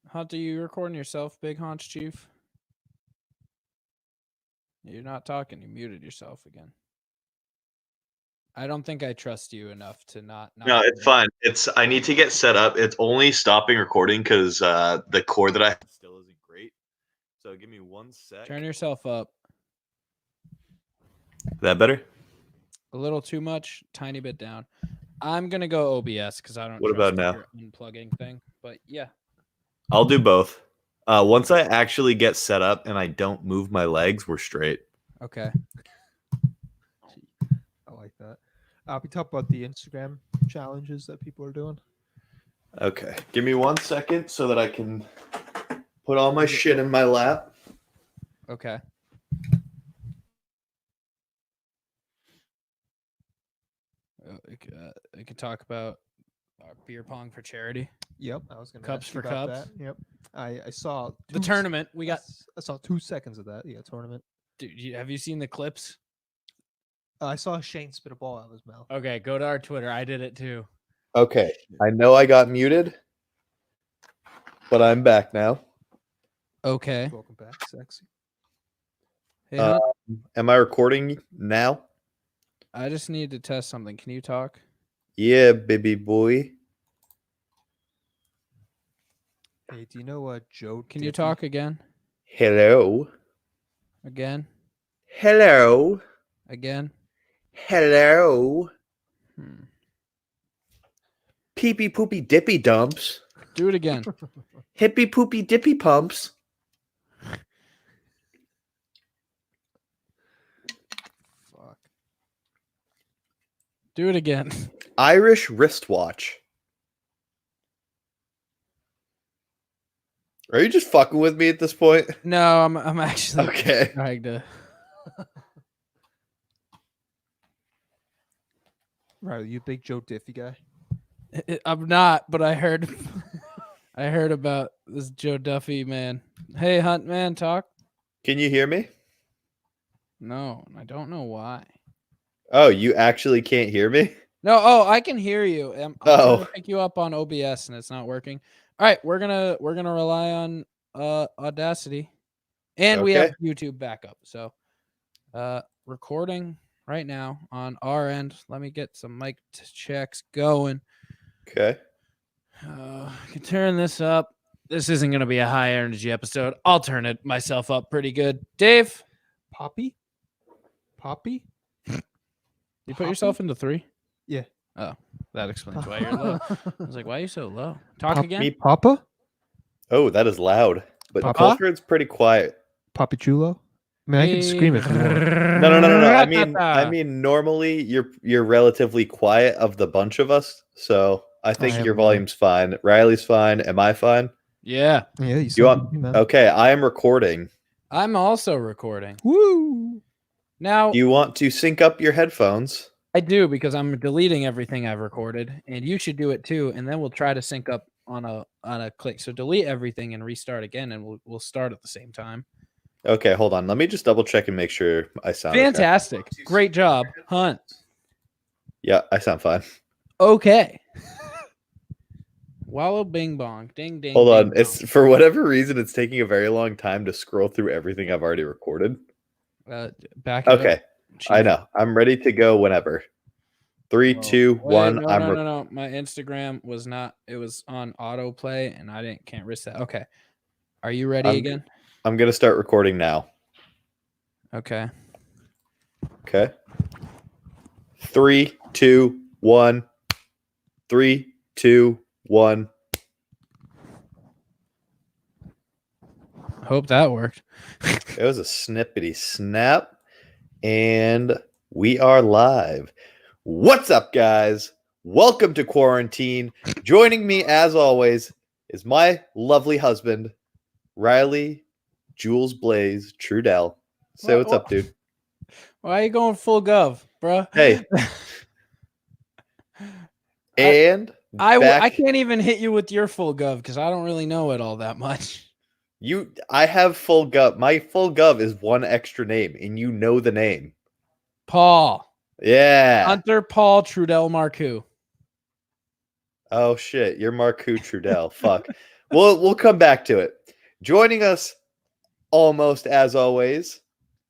Hunter, you recording yourself, Big Haunch Chief? You're not talking. You muted yourself again. I don't think I trust you enough to not. No, it's fine. I need to get set up. It's only stopping recording because the cord that I have still isn't great. So give me 1 sec. Turn yourself up. That better? A little too much, tiny bit down. I'm gonna go OBS because I don't. What trust about now? your unplugging thing, but yeah. I'll do both. Once I actually get set up and I don't move my legs, we're straight. Okay. I like that. We talk about the Instagram challenges that people are doing. Okay. Give me 1 second so that I can put all my shit in my lap. Okay. We could talk about beer pong for charity. Yep, I was gonna Cups ask you for about cups. That. Yep, I saw The tournament. We got. I saw 2 seconds of that. Yeah, tournament. Dude, have you seen the clips? I saw Shane spit a ball out of his mouth. Okay, go to our Twitter. I did it too. Okay. I know I got muted, but I'm back now. Okay. Welcome back, sexy. Hey, Hunt, Am I recording now? I just need to test something. Can you talk? Yeah, baby boy. Hey, do you know what Joe? Can you talk again? Hello. Again? Hello. Again? Hello. Hmm. Peepee poopy dippy dumps. Do it again. Hippie poopy dippy pumps. Fuck. Do it again. Irish wristwatch. Are you just fucking with me at this point? No, I'm actually Okay. trying to. Right, you big Joe Diffie guy. I'm not, but I heard about this Joe Duffy man. Hey, Hunt man, talk. Can you hear me? No, I don't know why. Oh, you actually can't hear me? No, I can hear you. I'm trying to pick you up on OBS and it's not working. All right, we're gonna rely on Audacity, and we have YouTube backup. So, recording right now on our end. Let me get some mic checks going. Okay. I can turn this up. This isn't gonna be a high energy episode. I'll turn it myself up pretty good. Dave, Poppy. you put yourself into 3. Yeah. Oh, that explains why you're low. I was like, why are you so low? Talk again. Me, Papa. Oh, that is loud. But Papa? Culford's pretty quiet. Papi Chulo. I mean, I can scream if you want. No. I mean, normally you're relatively quiet of the bunch of us, so I think your volume's fine. Riley's fine. Am I fine? Yeah. Yeah. You want? Okay, I am recording. I'm also recording. Woo! Now, Do you want to sync up your headphones? I do, because I'm deleting everything I've recorded, and you should do it too. And then we'll try to sync up on a click. So delete everything and restart again, and we'll start at the same time. Okay, hold on. Let me just double check and make sure I sound fantastic. Okay. Great job, Hunt. Yeah, I sound fine. Okay. Wallow bing bong. Ding ding. Hold on. Bong. It's for whatever reason it's taking a very long time to scroll through everything I've already recorded. Back it Okay. up. I know. I'm ready to go whenever. 3, 2, 1. No. My Instagram was not. It was on autoplay, and I can't risk that. Okay. Are you ready again? I'm gonna start recording now. Okay. Okay. 3, 2, 1. 3, 2, 1. Hope that worked. It was a snippety snap, and we are live. What's up, guys? Welcome to quarantine. Joining me, as always, is my lovely husband, Riley Jules Blaze Trudell. Say what's up, dude. Why are you going full gov, bro? Hey. And I can't even hit you with your full gov because I don't really know it all that much. I have full gov. My full gov is one extra name, and you know the name. Paul. Yeah. Hunter Paul Trudell Marcoux. Oh shit, you're Marku Trudell. Fuck. We'll come back to it. Joining us almost as always,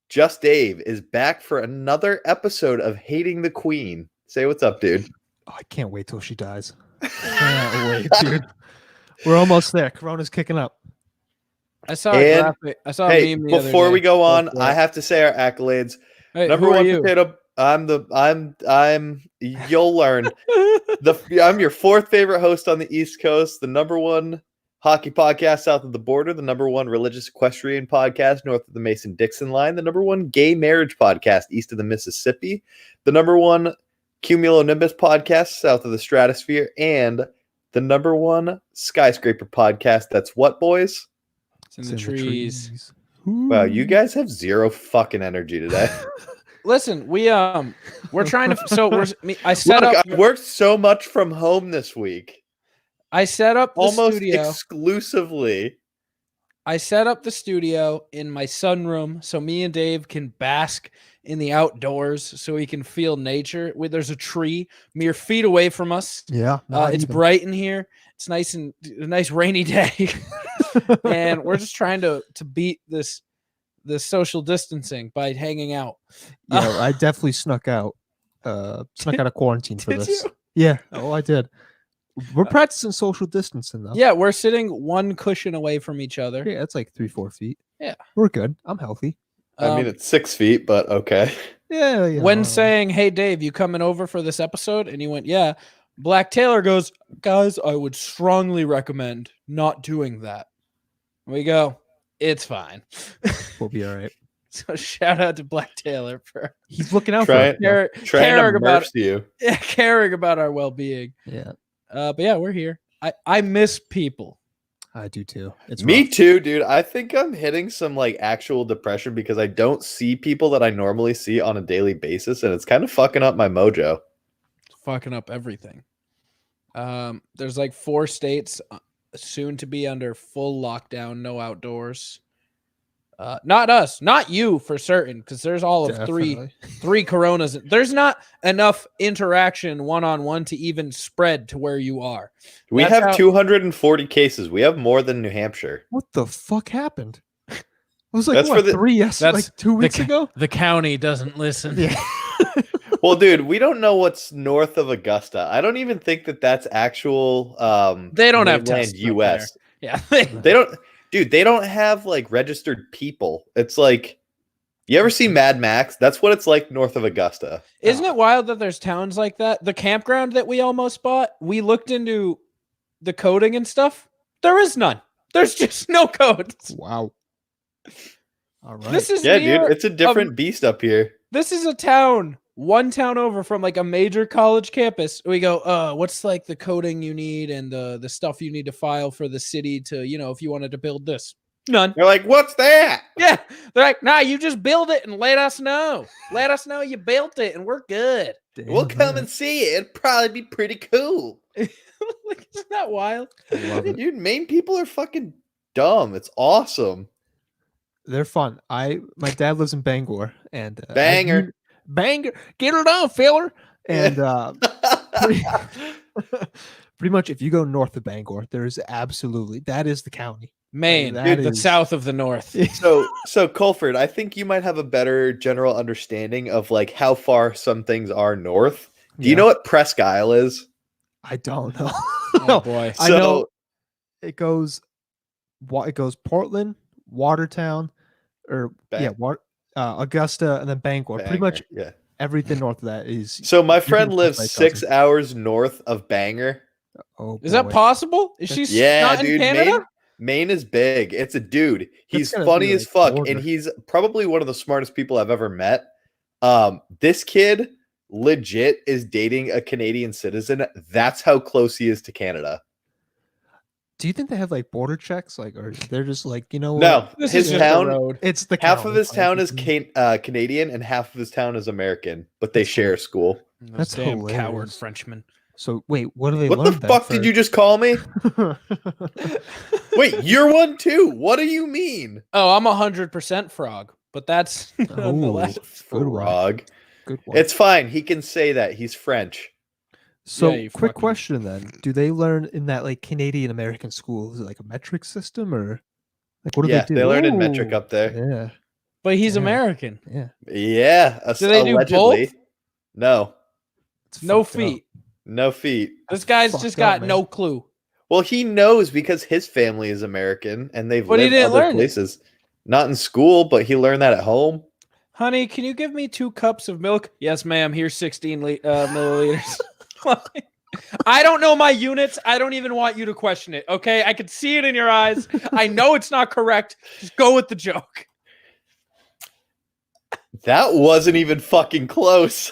Just Dave is back for another episode of Hating the Queen. Say what's up, dude. Oh, I can't wait till she dies. Can't wait, dude. We're almost there. Corona's kicking up. I saw a graphic. I saw a meme the other before day. we go on, I have to say our accolades. Hey, Number one potato. You'll learn. I'm your fourth favorite host on the East Coast, the number one hockey podcast south of the border, the number one religious equestrian podcast north of the Mason-Dixon line, the number one gay marriage podcast east of the Mississippi, the number one cumulonimbus podcast south of the stratosphere, and the number one skyscraper podcast. That's what, boys? It's in the trees. Wow, you guys have zero fucking energy today. Listen, we're trying to. So I worked so much from home this week. I set up the almost studio exclusively. I set up the studio in my sunroom so me and Dave can bask in the outdoors, so we can feel nature. There's a tree mere feet away from us. Yeah, it's bright in here. It's nice and a nice rainy day, and we're just trying to beat this social distancing by hanging out. Yeah, I definitely snuck out of quarantine for this. You? Yeah, I did. We're practicing social distancing though. Yeah, we're sitting one cushion away from each other. Yeah, it's like 3-4 feet. Yeah, we're good. I'm healthy. I mean, it's 6 feet, but okay. Yeah. When saying, "Hey, Dave, you coming over for this episode?" and he went, "Yeah," Black Taylor goes, "Guys, I would strongly recommend not doing that." We go, "It's fine. We'll be all right." So shout out to Black Taylor for he's looking out for caring about you. Yeah, caring about our well-being. Yeah. But yeah, we're here. I miss people. I do too. It's me rough. too, dude. I think I'm hitting some like actual depression because I don't see people that I normally see on a daily basis, and it's kind of fucking up my mojo. It's fucking up everything. There's like 4 states soon to be under full lockdown, no outdoors. Not us, not you for certain, because there's all of three coronas. There's not enough interaction one-on-one to even spread to where you are. We have 240 cases. We have more than New Hampshire. What the fuck happened? I was like, what, 2 weeks ago? The county doesn't listen. Yeah. Well, dude, we don't know what's north of Augusta. I don't even think that's actual. They don't have tests U.S. Yeah, they don't. Dude, they don't have like registered people. It's like, you ever see Mad Max? That's what it's like north of Augusta. Isn't it wild that there's towns like that? The campground that we almost bought, we looked into the coding and stuff. There is none. There's just no codes. Wow. All right. This is dude, it's a different beast up here. This is a town, one town over from like a major college campus. We go, what's like the coding you need and the stuff you need to file for the city to, if you wanted to build this? None. They're like, what's that? Yeah. They're like, nah, you just build it and let us know. Let us know you built it and we're good. Damn, we'll come and see it. It'd probably be pretty cool. Like, isn't that wild? Dude, Maine people are fucking dumb. It's awesome. They're fun. My dad lives in Bangor, and Banger, get it on, filler. And pretty much, if you go north of Bangor, that is the county, Maine, dude, the south of the north. So Colford, I think you might have a better general understanding of like how far some things are north. Do you know what Presque Isle is? I don't know. Oh boy, I know it goes Portland, Watertown, or Augusta, and then Bangor. Pretty much everything north of that is. So my friend lives 6 hours north of Bangor. Oh, is that possible? Is she not in dude, Canada? Maine is big. It's a dude. He's funny as fuck, and he's probably one of the smartest people I've ever met. This kid legit is dating a Canadian citizen. That's how close he is to Canada. Do you think they have like border checks, or they're just like, No, his town. It's the half of his town is Canadian and half of his town is American, but they share a school. That's damn hilarious. Coward Frenchman. So wait, what do they? What the fuck did you just call me? Wait, you're one too. What do you mean? Oh, I'm 100% frog, but that's nonetheless frog. Good one. It's fine. He can say that. He's French. So, you quick fucking- question then: do they learn in that like Canadian American school? Is it like a metric system or like what do they do? They learn in metric Ooh, up there. Yeah, But he's Yeah. American. yeah. Yeah, Do they do allegedly. both? No, It's No fucked up. feet. no feet. This guy's fucked just up, got man. no clue. Well, he knows because his family is American and they've But he lived didn't other learn it. places. Not in school, but he learned that at home. Honey, can you give me 2 cups of milk? Yes, ma'am. Here's 16 milliliters. I don't know my units. I don't even want you to question it. Okay, I can see it in your eyes. I know it's not correct. Just go with the joke. Oh, That wasn't even fucking close.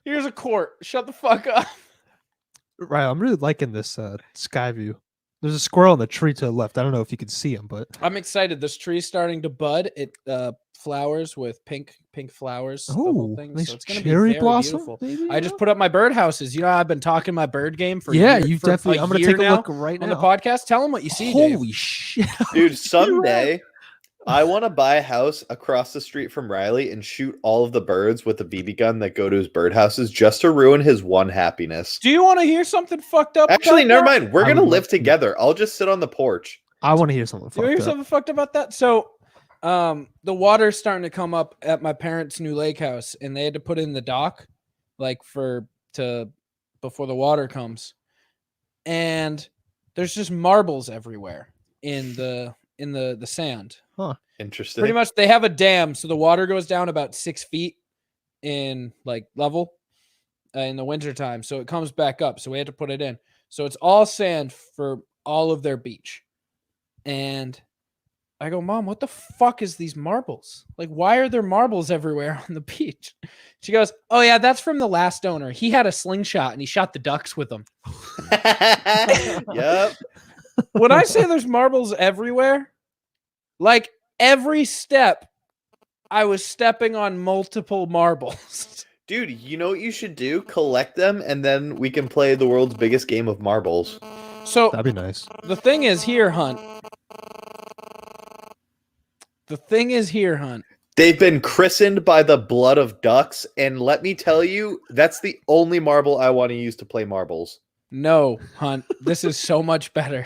Here's a quart. Shut the fuck up. Right, I'm really liking this sky view. There's a squirrel in the tree to the left. I don't know if you can see him, but I'm excited. This tree's starting to bud. It flowers with pink flowers. The whole thing. nice So it's gonna cherry be very blossom. beautiful. Maybe, I just put up my birdhouses. You know, I've been talking my bird game for yeah, year- you for definitely. I'm gonna year take a now look right on now. the podcast. Tell them what you see. Dave. Holy shit, Dude, someday I want to buy a house across the street from Riley and shoot all of the birds with a BB gun that go to his birdhouses just to ruin his one happiness. Do you want to hear something fucked up? Actually, about never that? mind. We're I going to would live love to. together. I'll just sit on the porch. I want to hear something. Do you hear Fucked up. something fucked about that? So, the water's starting to come up at my parents' new lake house, and they had to put in the dock, like before the water comes, and there's just marbles everywhere in the sand. Interesting. Pretty much, they have a dam, so the water goes down about 6 feet in like level in the wintertime, so it comes back up. So we had to put it in. So it's all sand for all of their beach, and I go, Mom, what the fuck is these marbles? Like, why are there marbles everywhere on the beach? She goes, oh, yeah, that's from the last owner. He had a slingshot and he shot the ducks with them. Yep. When I say there's marbles everywhere, like every step, I was stepping on multiple marbles. Dude, you know what you should do? Collect them, and then we can play the world's biggest game of marbles. So That'd be nice. the thing is here, Hunt. They've been christened by the blood of ducks, and let me tell you, that's the only marble I want to use to play marbles. No, Hunt. This is so much better.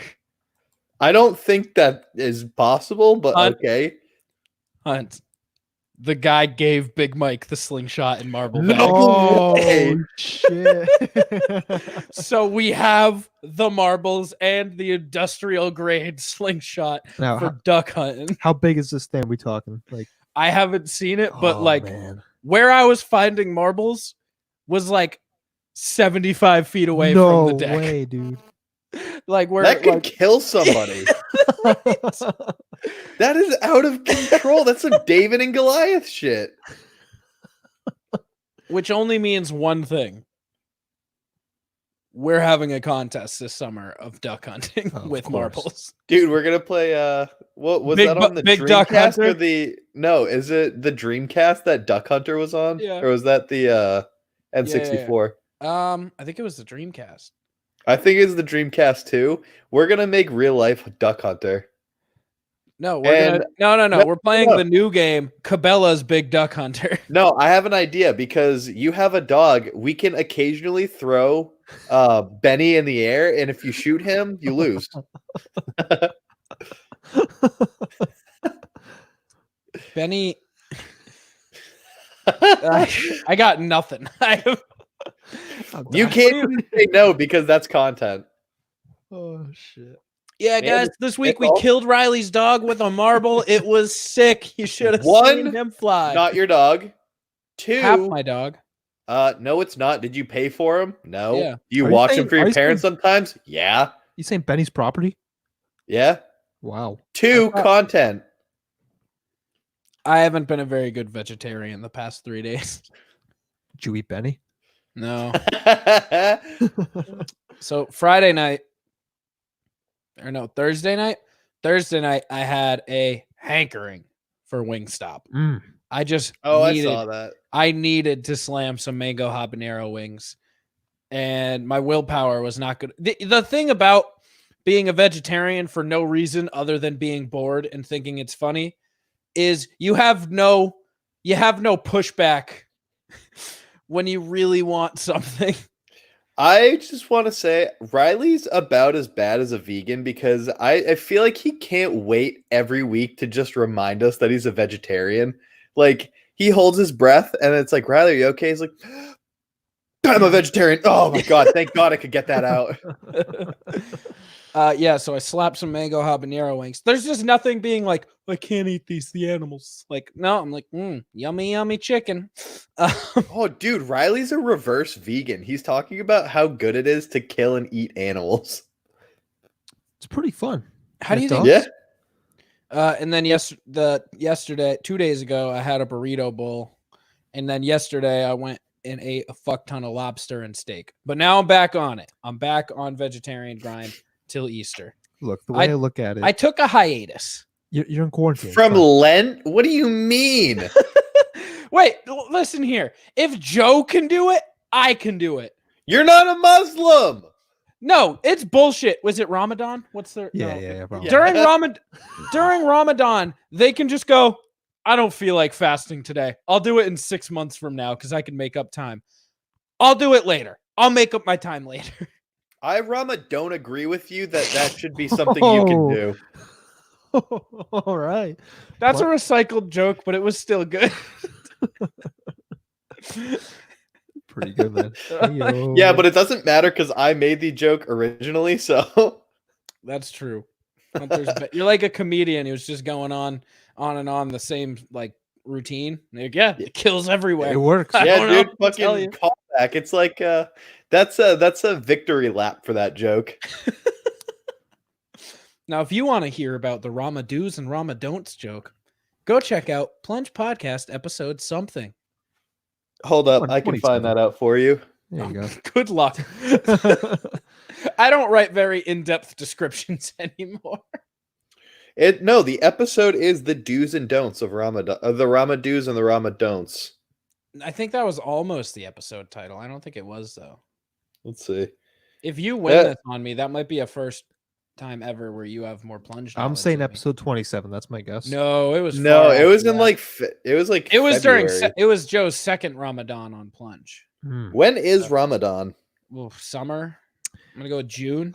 I don't think that is possible, but Hunt. okay. Hunt. The guy gave Big Mike the slingshot and marble bag. Oh shit! So we have the marbles and the industrial grade slingshot Now, for duck hunting. how big is this stand we talking? Like, I haven't seen it, but like man. where I was finding marbles was like 75 feet away no from the deck. way, dude. Like where That could like, kill somebody. That is out of control. That's some David and Goliath shit. which only means one thing. We're having a contest this summer of duck hunting Oh, of with course. marbles. Dude, we're gonna play what was Big that on the Big Duck Dreamcast or Hunter? the No, is it the Dreamcast that Duck Hunter was on? Yeah. Or was that the N64? I think it was the Dreamcast. I think it's the Dreamcast too. We're gonna make real life Duck Hunter. No, we're gonna no. We're playing no. the new game, Cabela's Big Duck Hunter. No, I have an idea because you have a dog. We can occasionally throw Benny in the air, and if you shoot him, you lose. Benny, I got nothing. You can't even say no because that's content. Oh shit! Yeah, Man, guys, this week we all- killed Riley's dog with a marble. It was sick. You should have One, seen him fly. Not your dog. Two, Half my dog. no, it's not. Did you pay for him? No. Yeah. Do you Are you watch saying- him for are your you saying- parents sometimes? Yeah. You saying Benny's property? Yeah. Wow. Two, I thought- content. I haven't been a very good vegetarian the past 3 days. Did you eat Benny? No. So Friday night, or no, Thursday night. Thursday night, I had a hankering for Wingstop. Mm. I just I needed, saw that. I needed to slam some mango habanero wings, and my willpower was not good. The thing about being a vegetarian for no reason other than being bored and thinking it's funny is you have no pushback when you really want something. I just want to say Riley's about as bad as a vegan because I feel like he can't wait every week to just remind us that he's a vegetarian. Like, he holds his breath and it's like, Riley, are you okay? He's like, I'm a vegetarian. Oh my God. Thank God I could get that out. Yeah, so I slapped some mango habanero wings. There's just nothing being like, I can't eat these, the animals. Like, no, I'm like, yummy, yummy chicken. Oh, dude, Riley's a reverse vegan. He's talking about how good it is to kill and eat animals. It's pretty fun. How do you think? Yeah. And then yesterday, 2 days ago, I had a burrito bowl. And then yesterday I went and ate a fuck ton of lobster and steak. But now I'm back on it. I'm back on vegetarian grind till Easter. Look, the way I look at it, I took a hiatus. You're in quarantine. From Lent? What do you mean? Wait, listen here. If Joe can do it, I can do it. You're not a Muslim. No, it's bullshit. Was it Ramadan? What's their Yeah. During Ramadan, they can just go, I don't feel like fasting today. I'll do it in 6 months from now because I can make up time. I'll do it later. I'll make up my time later. I, Rama, don't agree with you that should be something you can do. All right. That's a recycled joke, but it was still good. Pretty good, man. Hey-yo. Yeah, but it doesn't matter because I made the joke originally, so. That's true. You're like a comedian who's just going on and on the same like routine. Like, yeah, it kills everywhere. It works. Yeah, dude, fucking callback. It's like that's a victory lap for that joke. Now, if you want to hear about the Rama do's and Rama don'ts joke, go check out Plunge Podcast episode something. Hold up, I can find that out for you. There you go. Good luck. I don't write very in-depth descriptions anymore. No, the episode is the do's and don'ts of Ramadan, the Rama do's and the Rama don'ts. I think that was almost the episode title. I don't think it was though. Let's see. If you win this on me, that might be a first time ever where you have more plunge. I'm saying episode 27. That's my guess. No, it was it was in like it was during February. it was Joe's second Ramadan on Plunge. When is Ramadan? Well, summer. I'm gonna go with June.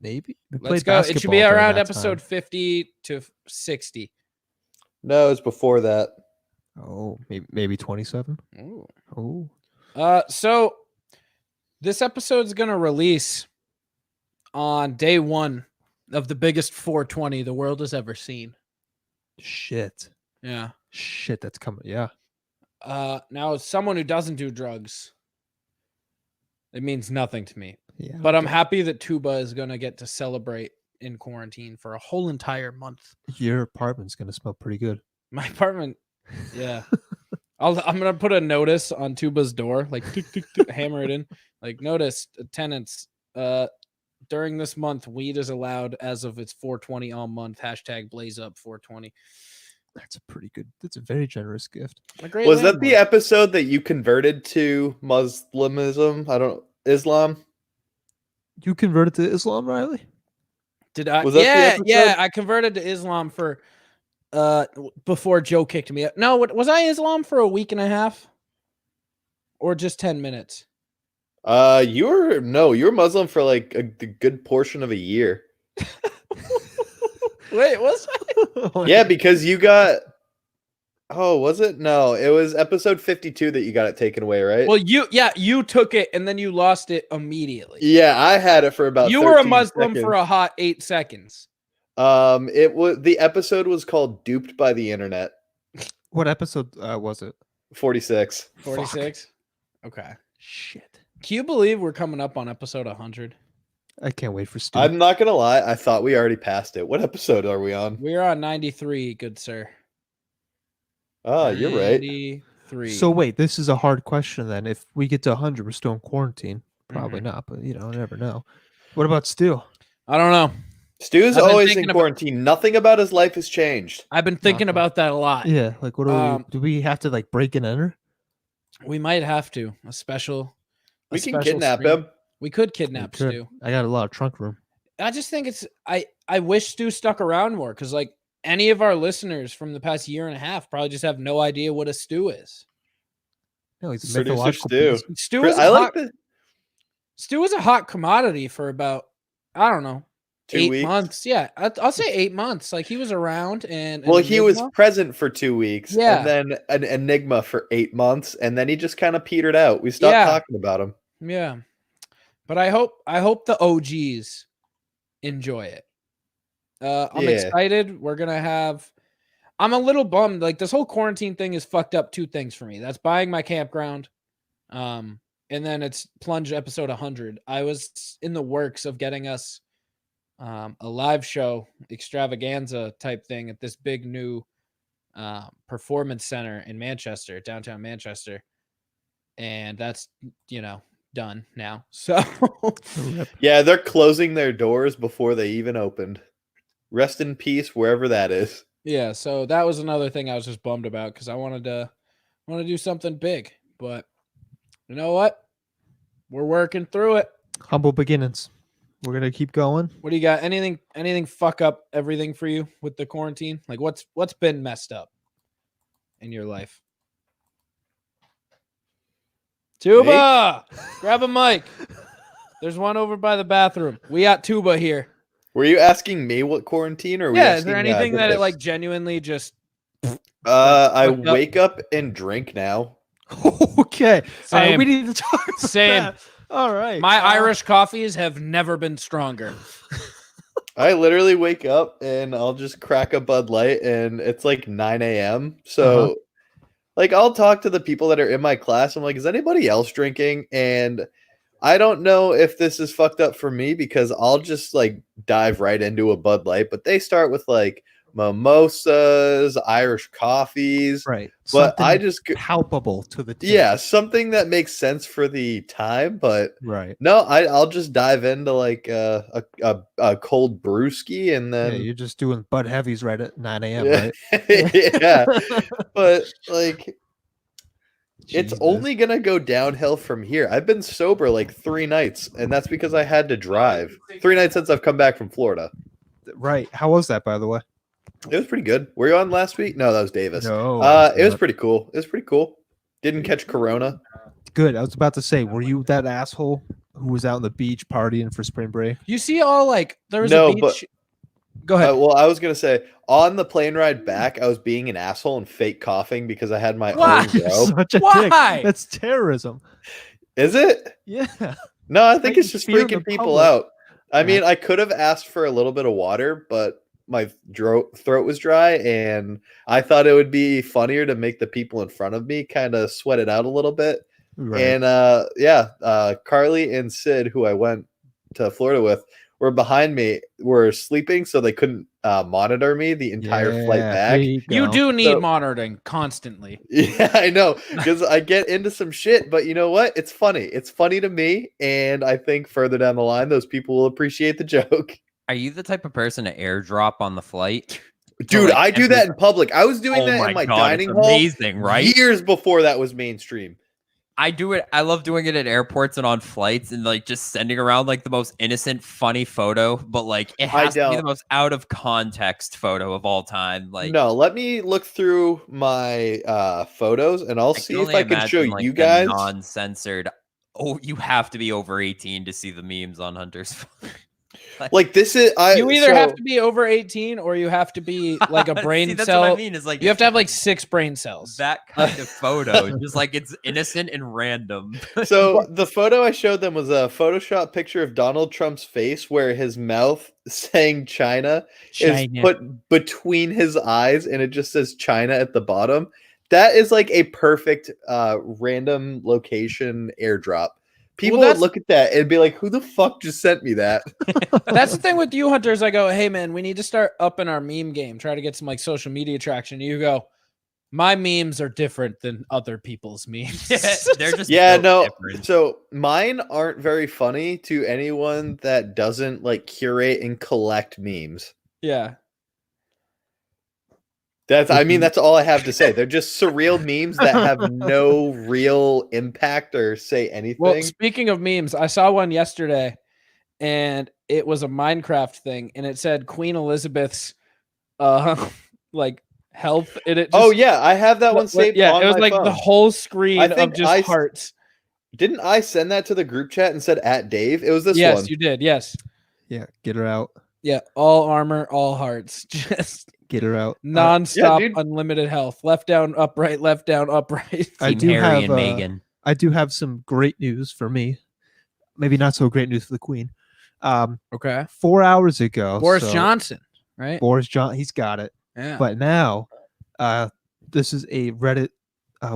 Maybe. Let's go. It should be around episode 50 to 60. No, it's before that. Oh, maybe 27. Oh. So this episode's gonna release on day 1 of the biggest 420 the world has ever seen. Shit. Yeah. Shit, that's coming. Yeah. Now as someone who doesn't do drugs, it means nothing to me. Yeah. But I'm happy that Tuba is gonna get to celebrate in quarantine for a whole entire month. Your apartment's gonna smell pretty good. My apartment, yeah. I'm gonna put a notice on Tuba's door, like tick, tick, tick, hammer it in. Like, notice tenants. During this month, weed is allowed as of its 420 all month. # blaze up 420. That's a pretty good. That's a very generous gift. Was that the episode that you converted to Muslimism? Islam. You converted to Islam, Riley? Did I? Was that yeah. I converted to Islam for before Joe kicked me out. No, was I Islam for a week and a half, or just 10 minutes? You were Muslim for like a good portion of a year. Wait, was I? Yeah, because you got. Oh, was it? No, it was episode 52 that you got it taken away, right? Well, you took it and then you lost it immediately. Yeah, I had it for about. You were a Muslim for a hot 8 seconds. The episode was called "Duped by the Internet." What episode was it? 46. 46. Okay. Shit. Can you believe we're coming up on episode 100? I can't wait for Stu. I'm not gonna lie, I thought we already passed it. What episode are we on? We're on 93, good sir. Oh, you're right. 93. So wait, this is a hard question then. If we get to 100, we're still in quarantine. Probably not, but you never know. What about Stu? I don't know. Stu's always in quarantine. Nothing about his life has changed. I've been thinking about that a lot. Yeah, like what do we have to like break and enter? We might have to. We can kidnap him. We could kidnap Stu. I got a lot of trunk room. I just think I wish Stu stuck around more because like any of our listeners from the past year and a half probably just have no idea what a stew is. No, he's a Producer mythological Stu. beast. Stu was Stu was a hot commodity for about, I don't know, 2 8 weeks. months. Yeah, I'll say 8 months. Like he was around and Well, he was present for 2 weeks, Yeah. and then an enigma for 8 months, and then he just kind of petered out. We stopped talking about him. Yeah, but I hope the OGs enjoy it. I'm excited. We're gonna have. I'm a little bummed. Like this whole quarantine thing has fucked up 2 things for me. That's buying my campground, and then it's Plunge episode 100. I was in the works of getting us a live show extravaganza type thing at this big new performance center in Manchester, downtown Manchester, and that's done now. So yeah, they're closing their doors before they even opened. Rest in peace wherever that is. Yeah, so that was another thing I was just bummed about because I wanted to do something big, but you know what? We're working through it. Humble beginnings. We're gonna keep going. What do you got? Anything fuck up everything for you with the quarantine? Like what's been messed up in your life? Tuba, grab a mic. There's one over by the bathroom. We got Tuba here. Were you asking me what quarantine, or is there anything that it like genuinely just? I wake up and drink now. Okay, Same. We need to talk. About Same. That. All right. My Irish coffees have never been stronger. I literally wake up and I'll just crack a Bud Light, and it's like 9 a.m. So, like, I'll talk to the people that are in my class. I'm like, is anybody else drinking? And I don't know if this is fucked up for me because I'll just like dive right into a Bud Light, but they start with like mimosas, Irish coffees, right? But something I just palpable to the taste. Yeah, something that makes sense for the time. But right, no, I'll just dive into like a cold brewski, and then you're just doing Bud Heavies right at 9 a.m. Yeah. Right? Yeah, but like. It's only going to go downhill from here. I've been sober like 3 nights, and that's because I had to drive. 3 nights since I've come back from Florida. Right. How was that, by the way? It was pretty good. Were you on last week? No, that was Davis. No. It was pretty cool. It was pretty cool. Didn't catch Corona. Good. I was about to say, were you that asshole who was out on the beach partying for spring break? You see all like there was a beach. But go ahead. Well, I was going to say, on the plane ride back, I was being an asshole and fake coughing because I had my own bro. Such a Why? dick. That's terrorism. Is it? Yeah. No, I think it's just freaking people out. I mean, I could have asked for a little bit of water, but my throat was dry, and I thought it would be funnier to make the people in front of me kind of sweat it out a little bit. Right. And Carly and Sid, who I went to Florida with, were behind me, were sleeping, so they couldn't monitor me the entire flight back. You do need monitoring constantly. Yeah, I know, because I get into some shit, but you know what? It's funny. It's funny to me, and I think further down the line, those people will appreciate the joke. Are you the type of person to airdrop on the flight? Dude, I do that in public. I was doing that in my dining hall amazing, right? Years before that was mainstream. I do it. I love doing it at airports and on flights, and like just sending around like the most innocent, funny photo, but like it has to be the most out of context photo of all time. Like, no, let me look through my photos, and I'll see if I can show you guys non-censored. Oh, you have to be over 18 to see the memes on Hunter's. Like this is you either have to be over 18 or you have to be like a brain that's cell. What I mean is like you have to have like 6 brain cells. That kind of photo, just like it's innocent and random. So the photo I showed them was a Photoshop picture of Donald Trump's face, where his mouth saying China is put between his eyes, and it just says China at the bottom. That is like a perfect random location airdrop. People would look at that and be like, who the fuck just sent me that? That's the thing with you, Hunters. I go, hey, man, we need to start upping our meme game. Try to get some like social media traction. You go, my memes are different than other people's memes. They're just different. So mine aren't very funny to anyone that doesn't like curate and collect memes. Yeah. That's all I have to say. They're just surreal memes that have no real impact or say anything. Well, speaking of memes, I saw one yesterday, and it was a Minecraft thing, and it said Queen Elizabeth's like health, and it. Oh yeah, I have that one saved. Yeah, on it was my like phone. the whole screen of just hearts. Didn't I send that to the group chat and said at Dave? It was this one. Yes, you did. Yes. Yeah, get her out. Yeah, all armor, all hearts. Just get her out. Nonstop, unlimited health. Left down, upright. Left down, upright. Team Harry and Meghan. I do have some great news for me. Maybe not so great news for the Queen. Okay. 4 hours ago, Boris Johnson, right? Boris Johnson, he's got it. Yeah. But now, this is a Reddit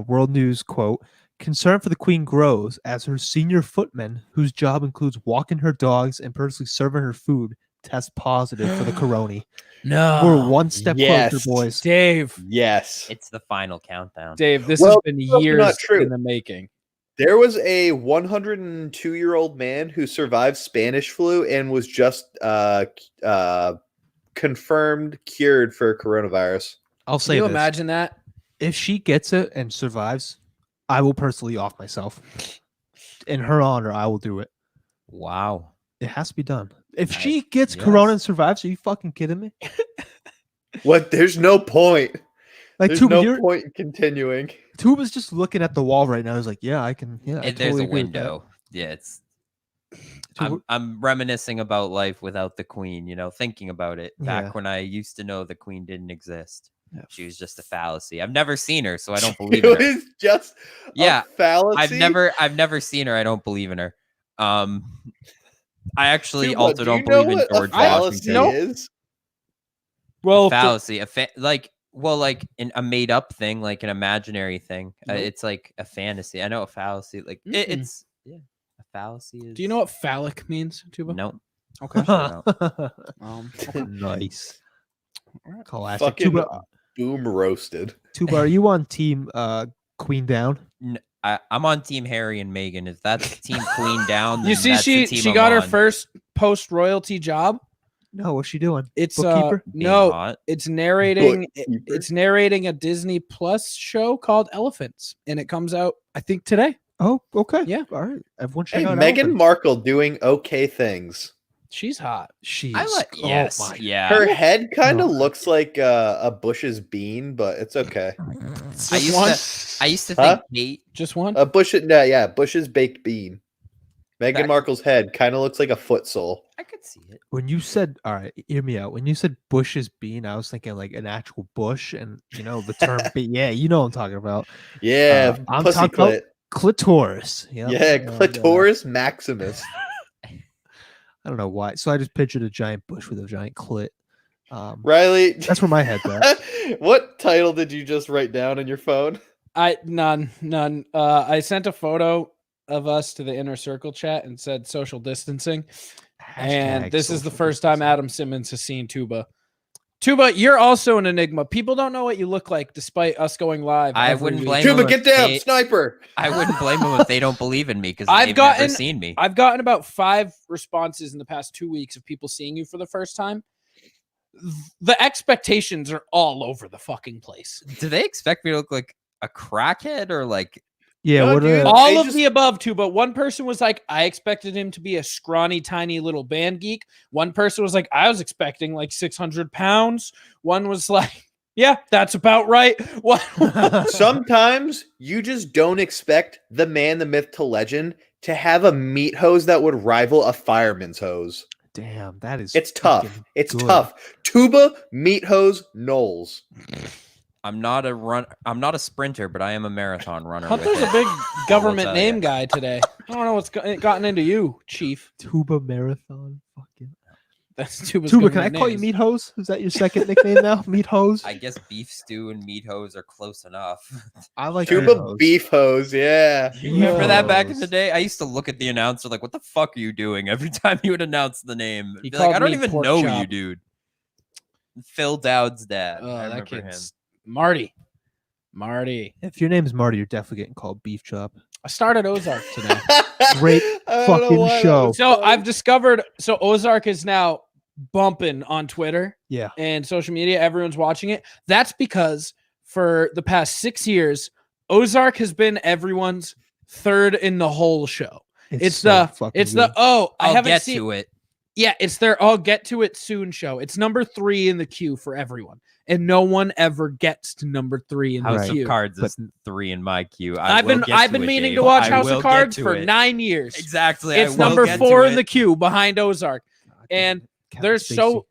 World News quote. Concern for the Queen grows as her senior footmen, whose job includes walking her dogs and personally serving her food, test positive for the corona. No. We're one step closer, boys. Dave. Yes. It's the final countdown. Dave, this has been years in the making. There was a 102-year-old man who survived Spanish flu and was just confirmed cured for coronavirus. I'll say Can you imagine that? If she gets it and survives, I will personally off myself. In her honor, I will do it. Wow. It has to be done. If she gets corona and survives, are you fucking kidding me? What? There's no point. Like, there's Tuba, no point in continuing. Tuba's just looking at the wall right now. He's like, yeah, I can. Yeah, there's totally a window. Yeah, it's. I'm reminiscing about life without the Queen. You know, thinking about it back when I used to know the Queen didn't exist. Yeah. She was just a fallacy. I've never seen her, so I don't believe in her. It was just a fallacy. I've never seen her. I don't believe in her. I actually Tuba, also don't believe in George Washington. Is? Well, fallacy, like a made up thing, like an imaginary thing. It's like a fantasy. I know a fallacy, like it's a fallacy. Is... Do you know what phallic means, Tuba? No. Okay. Nice. Classic. Fucking Tuba. Boom roasted. Tuba, are you on team Queen down? I'm on team Harry and Meghan. If that's team Queen down, you see, she got her first post royalty job. No, what's she doing? It's it's narrating. It's narrating a Disney Plus show called Elephants, and it comes out, I think, today. Oh, okay. Yeah. All right. Everyone check out Meghan Markle doing okay things. She's hot. She's. Yeah. Her head kind of looks like a Bush's bean, but it's okay. I used to think Kate. Just one. Bush's baked bean. Meghan Markle's head kind of looks like a foot sole. I could see it. When you said, all right, hear me out. When you said Bush's bean, I was thinking like an actual bush, and the term bean. Yeah, you know what I'm talking about. Yeah, I'm talking about clitoris. Yep. Yeah, clitoris maximus. I don't know why. So I just pictured a giant bush with a giant clit. Riley, that's where my head's at. What title did you just write down on your phone? None. I sent a photo of us to the inner circle chat and said social distancing. And this is the first time Adam Simmons has seen Tuba. Tuba, you're also an enigma. People don't know what you look like, despite us going live. I wouldn't blame Tuba, get down, sniper. I wouldn't blame them if they don't believe in me because they've never seen me. I've gotten about 5 responses in the past 2 weeks of people seeing you for the first time. The expectations are all over the fucking place. Do they expect me to look like a crackhead or like? Yeah, all of the above too. But one person was like, I expected him to be a scrawny, tiny little band geek. One person was like, I was expecting like 600 pounds. One was like, yeah, that's about right. Sometimes you just don't expect the man, the myth to legend to have a meat hose that would rival a fireman's hose. Damn, that is. It's tough. It's tough. Tuba, meat hose, Knowles. I'm not a sprinter, but I am a marathon runner. Hunter's a big government name guy today. I don't know what's gotten into you, Chief. Tuba marathon. Fucking. That's Tuba's. Tuba, can I call you Meat Hose? Is that your second nickname now? Meat Hose? I guess Beef Stew and Meat Hose are close enough. I like Tuba Beef Hose. Yeah. You remember that back in the day? I used to look at the announcer like, "What the fuck are you doing?" Every time he would announce the name, be like, "I don't even know you, dude." Phil Dowd's dad. I remember him. Marty. If your name is Marty, you're definitely getting called Beef Chop. I started Ozark today. Great fucking show. So I've discovered. So Ozark is now bumping on Twitter. Yeah. And social media. Everyone's watching it. That's because for the past 6 years, Ozark has been everyone's third in the whole show. I haven't seen to it. Yeah, it's their I'll get to it soon show. It's number 3 in the queue for everyone. And no one ever gets to number 3 in the House queue. of Cards is 3 in my queue. I've been meaning to watch House of Cards for 9 years. Exactly. It's number 4 in the queue behind Ozark. And there's so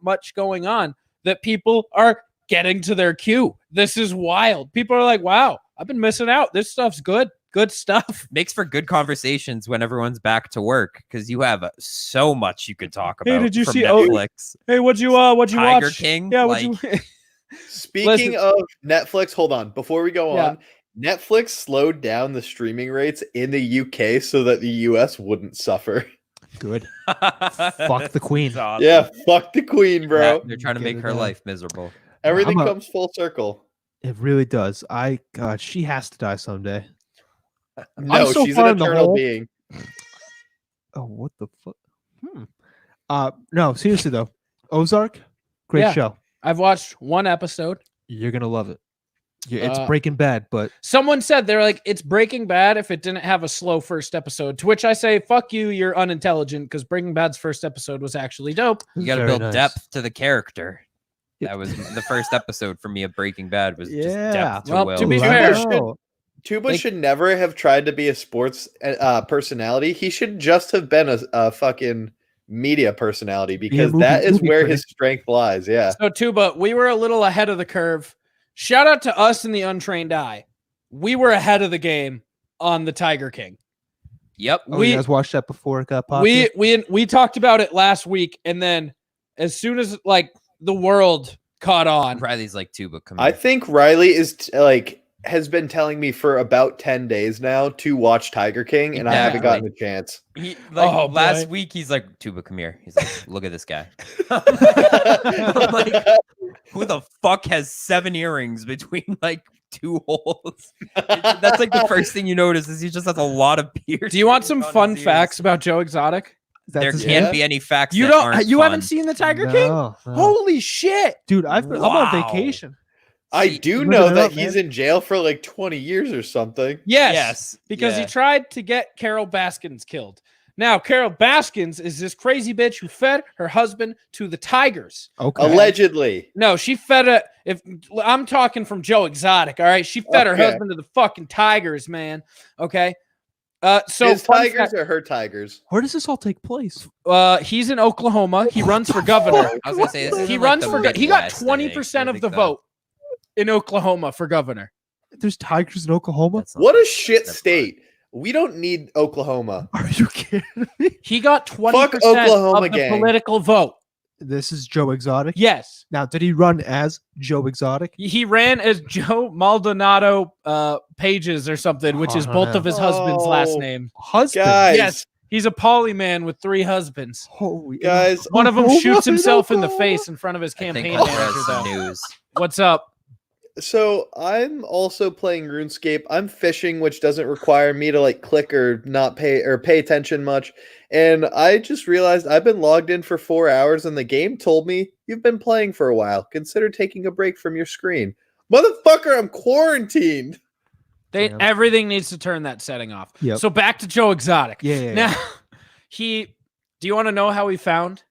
much going on that people are getting to their queue. This is wild. People are like, wow, I've been missing out. This stuff's good. Good stuff. Makes for good conversations when everyone's back to work because you have so much you could talk about. Hey, did you from see Netflix? Hey, what'd you watch? Tiger King? Yeah, like, Speaking of Netflix, hold on. Before we go on, Netflix slowed down the streaming rates in the UK so that the US wouldn't suffer. Good. Fuck the Queen. Awesome. Yeah, fuck the Queen, bro. Yeah, they're trying to make her life miserable. Everything comes full circle. It really does. God, she has to die someday. No, so she's far an in the eternal hole. being. Oh, what the fuck? No, seriously though. Ozark, great show. I've watched one episode. You're gonna love it. It's Breaking Bad, but someone said they're like, it's Breaking Bad if it didn't have a slow first episode. To which I say, fuck you, you're unintelligent, because Breaking Bad's first episode was actually dope. You got to build depth to the character. That was the first episode for me of Breaking Bad was just depth to well, Will. to be fair, Tuba should never have tried to be a sports personality. He should just have been a fucking media personality because that is where his strength lies. Yeah. So Tuba, we were a little ahead of the curve. Shout out to us in the untrained eye. We were ahead of the game on the Tiger King. Yep. You guys watched that before it got popular? We talked about it last week, and then as soon as like the world caught on, Riley's like, Tuba, come I here. think Riley is has been telling me for about 10 days now to watch Tiger King, and I haven't gotten a chance. Last week, he's like, Tuba, come here. He's like, look at this guy. I'm like, who the fuck has 7 earrings between like 2 holes? That's like the first thing you notice is he just has a lot of beard. Do you want some fun facts about Joe Exotic? There can't be any facts. You haven't seen the Tiger King? No. Holy shit, dude! I'm on vacation. I do know that he's in jail for like 20 years or something. Yes, because he tried to get Carol Baskins killed. Now, Carol Baskins is this crazy bitch who fed her husband to the tigers. Okay. Allegedly. No, she fed if I'm talking from Joe Exotic, all right? She fed her husband to the fucking tigers, man. Okay. So his tigers or her tigers? Where does this all take place? He's in Oklahoma. He runs for governor. I was gonna say this he runs for he got 20% of the vote in Oklahoma for governor. There's tigers in Oklahoma? What a shit state. We don't need Oklahoma. Are you kidding me? He got 20% Oklahoma of the gang. political vote. This is Joe Exotic? Yes. Now, did he run as Joe Exotic? He ran as Joe Maldonado Pages or something, which is both of his husband's last name. Husband? Guys. Yes. He's a poly man with 3 husbands. Holy guys. One of them shoots himself in the face in front of his campaign manager, though. News. What's up? So I'm also playing RuneScape. I'm fishing, which doesn't require me to like click or not pay attention much. And I just realized I've been logged in for 4 hours and the game told me you've been playing for a while. Consider taking a break from your screen. Motherfucker, I'm quarantined. Everything needs to turn that setting off. Yep. So back to Joe Exotic. Yeah. Now, do you want to know how he found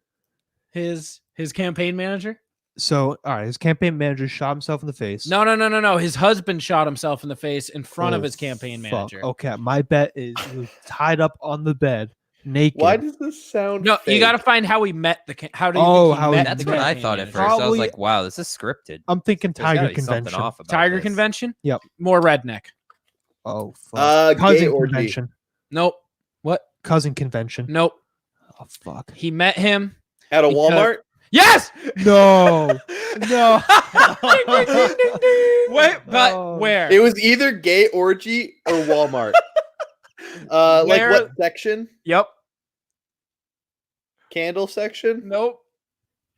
his campaign manager? So, all right, his campaign manager shot himself in the face. No. His husband shot himself in the face in front of his campaign manager. Okay, my bet is he was tied up on the bed, naked. Why does this sound No, fake? you got to find how he met how he met That's the what I campaign thought at manager. first. I was Probably- like, wow, this is scripted. I'm thinking There's gotta Tiger be something Convention. off about Tiger this. Convention? Yep. More redneck. Oh, fuck. Gay Cousin orgy. Convention. Nope. What? Cousin Convention. Nope. Oh, fuck. He met him. At a Because- Walmart? Yes! No. No. Wait, but Oh. where? It was either gay orgy or Walmart. Like Where- what section? Yep. Candle section? Nope.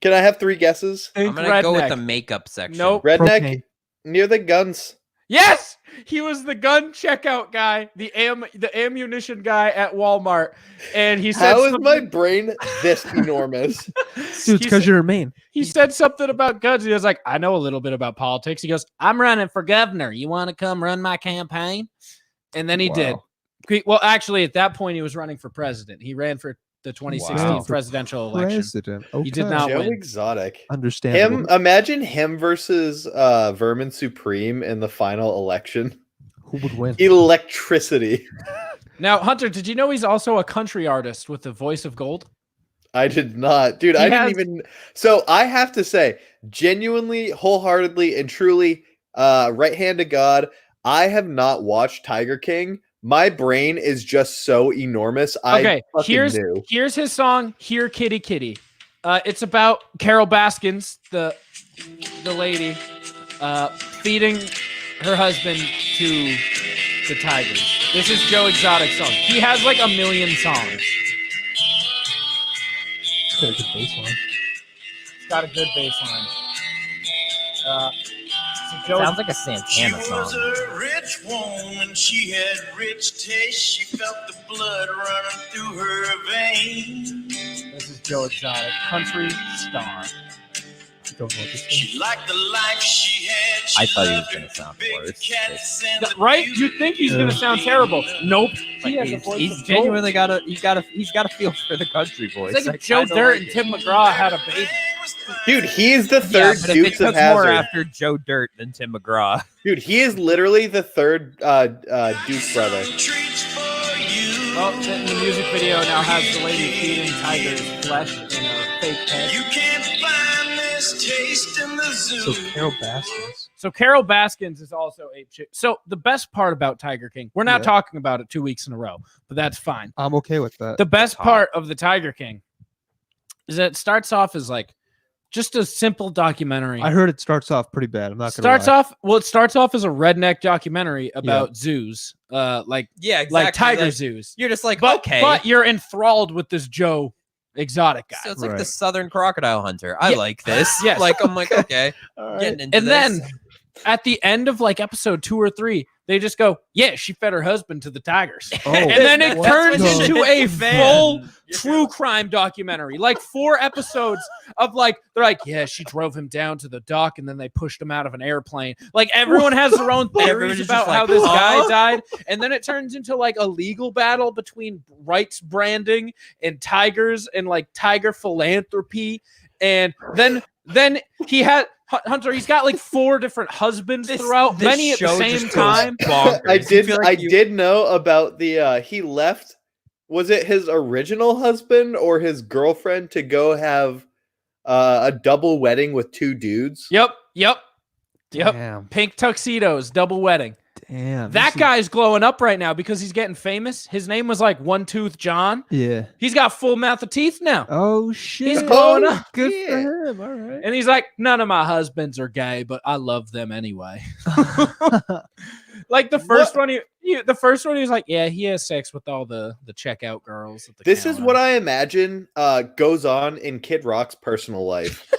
Can I have 3 guesses? I'm Think gonna go with redneck. the makeup section. Nope. Redneck Propane. near the guns. Yes! He was the gun checkout guy, the ammunition guy at Walmart. And he said How is my something- brain this enormous? Dude, it's because you're Maine. He said something about guns. He was like, I know a little bit about politics. He goes, I'm running for governor. You want to come run my campaign? And then he did. Well, actually, at that point, he was running for president. He ran for the 2016 Wow. presidential election. President. Okay. He did not Joe win. Exotic. Understandable. Imagine him versus Vermin Supreme in the final election. Who would win? Electricity. Now, Hunter, did you know he's also a country artist with the voice of gold? I did not. Dude, He I has- didn't even. So I have to say, genuinely, wholeheartedly, and truly, right hand to God, I have not watched Tiger King. My brain is just so enormous. Okay, I fucking knew. here's his song, Here Kitty Kitty. It's about Carol Baskins, the lady, feeding her husband to the tigers. This is Joe Exotic's song. He has like a million songs. It's got a good baseline. It's got a good bass line. So Joe Sounds like a Santana She was song. a rich woman, she had rich taste, she felt the blood running through her veins. This is Joe Exotic, country star. I don't know what this is. She liked the life she had. I She thought he was loved gonna her sound big worse. cats and the Right? You think he's gonna sound terrible? Nope. Like, He has a he's voice he's of genuinely got a feel for the country voice. It's like I if Joe kinda Dirt like and it. Tim McGraw had a baby. Dude, he is the Yeah, third but if it Dukes of took more Hazzard. after Joe Dirt than Tim McGraw. Dude, he is literally the third Duke brother. treats for you. Well, then the music video now has the lady feeding tigers flesh in a fake head. You can't find this taste in the zoo. So Carol Baskins. So Carol Baskins is also a chick. So the best part about Tiger King, we're not Yeah. talking about it 2 weeks in a row, but that's fine. I'm okay with that. The best hot. part of the Tiger King is that it starts off as like just a simple documentary. I heard it starts off pretty bad. I'm not gonna Starts lie. off well. It starts off as a redneck documentary about zoos, like Yeah, like tiger zoos. You're just like, But okay. but you're enthralled with this Joe Exotic guy. So it's like the Right. Southern Crocodile Hunter. I Yeah. like this. Yes. Like I'm like, okay, All right. getting into And this. then at the end of like episode 2 or 3, they just go, "Yeah, she fed her husband to the tigers," Oh, and then it what? turns No. into a Man. full You're true crime documentary. Like 4 episodes of like they're like, "Yeah, she drove him down to the dock, and then they pushed him out of an airplane." Like everyone has their own theories Everybody's just about like, how this guy "Huh?" died, and then it turns into like a legal battle between rights branding and tigers and like tiger philanthropy, and then he had. Hunter, he's got like 4 different husbands throughout, this many at the show same just goes time. bonkers. I You did feel I like you- did know about the he left. Was it his original husband or his girlfriend to go have a double wedding with 2 dudes? Yep. Damn. Pink tuxedos, double wedding. Damn. That this is- guy's glowing up right now because he's getting famous. His name was like One Tooth John. Yeah. He's got full mouth of teeth now. Oh shit. He's blowing up. Good shit. for him. All right. And he's like, none of my husbands are gay, but I love them anyway. Like the first one, he was like, yeah, he has sex with all the checkout girls. At the This is counter. what I imagine goes on in Kid Rock's personal life.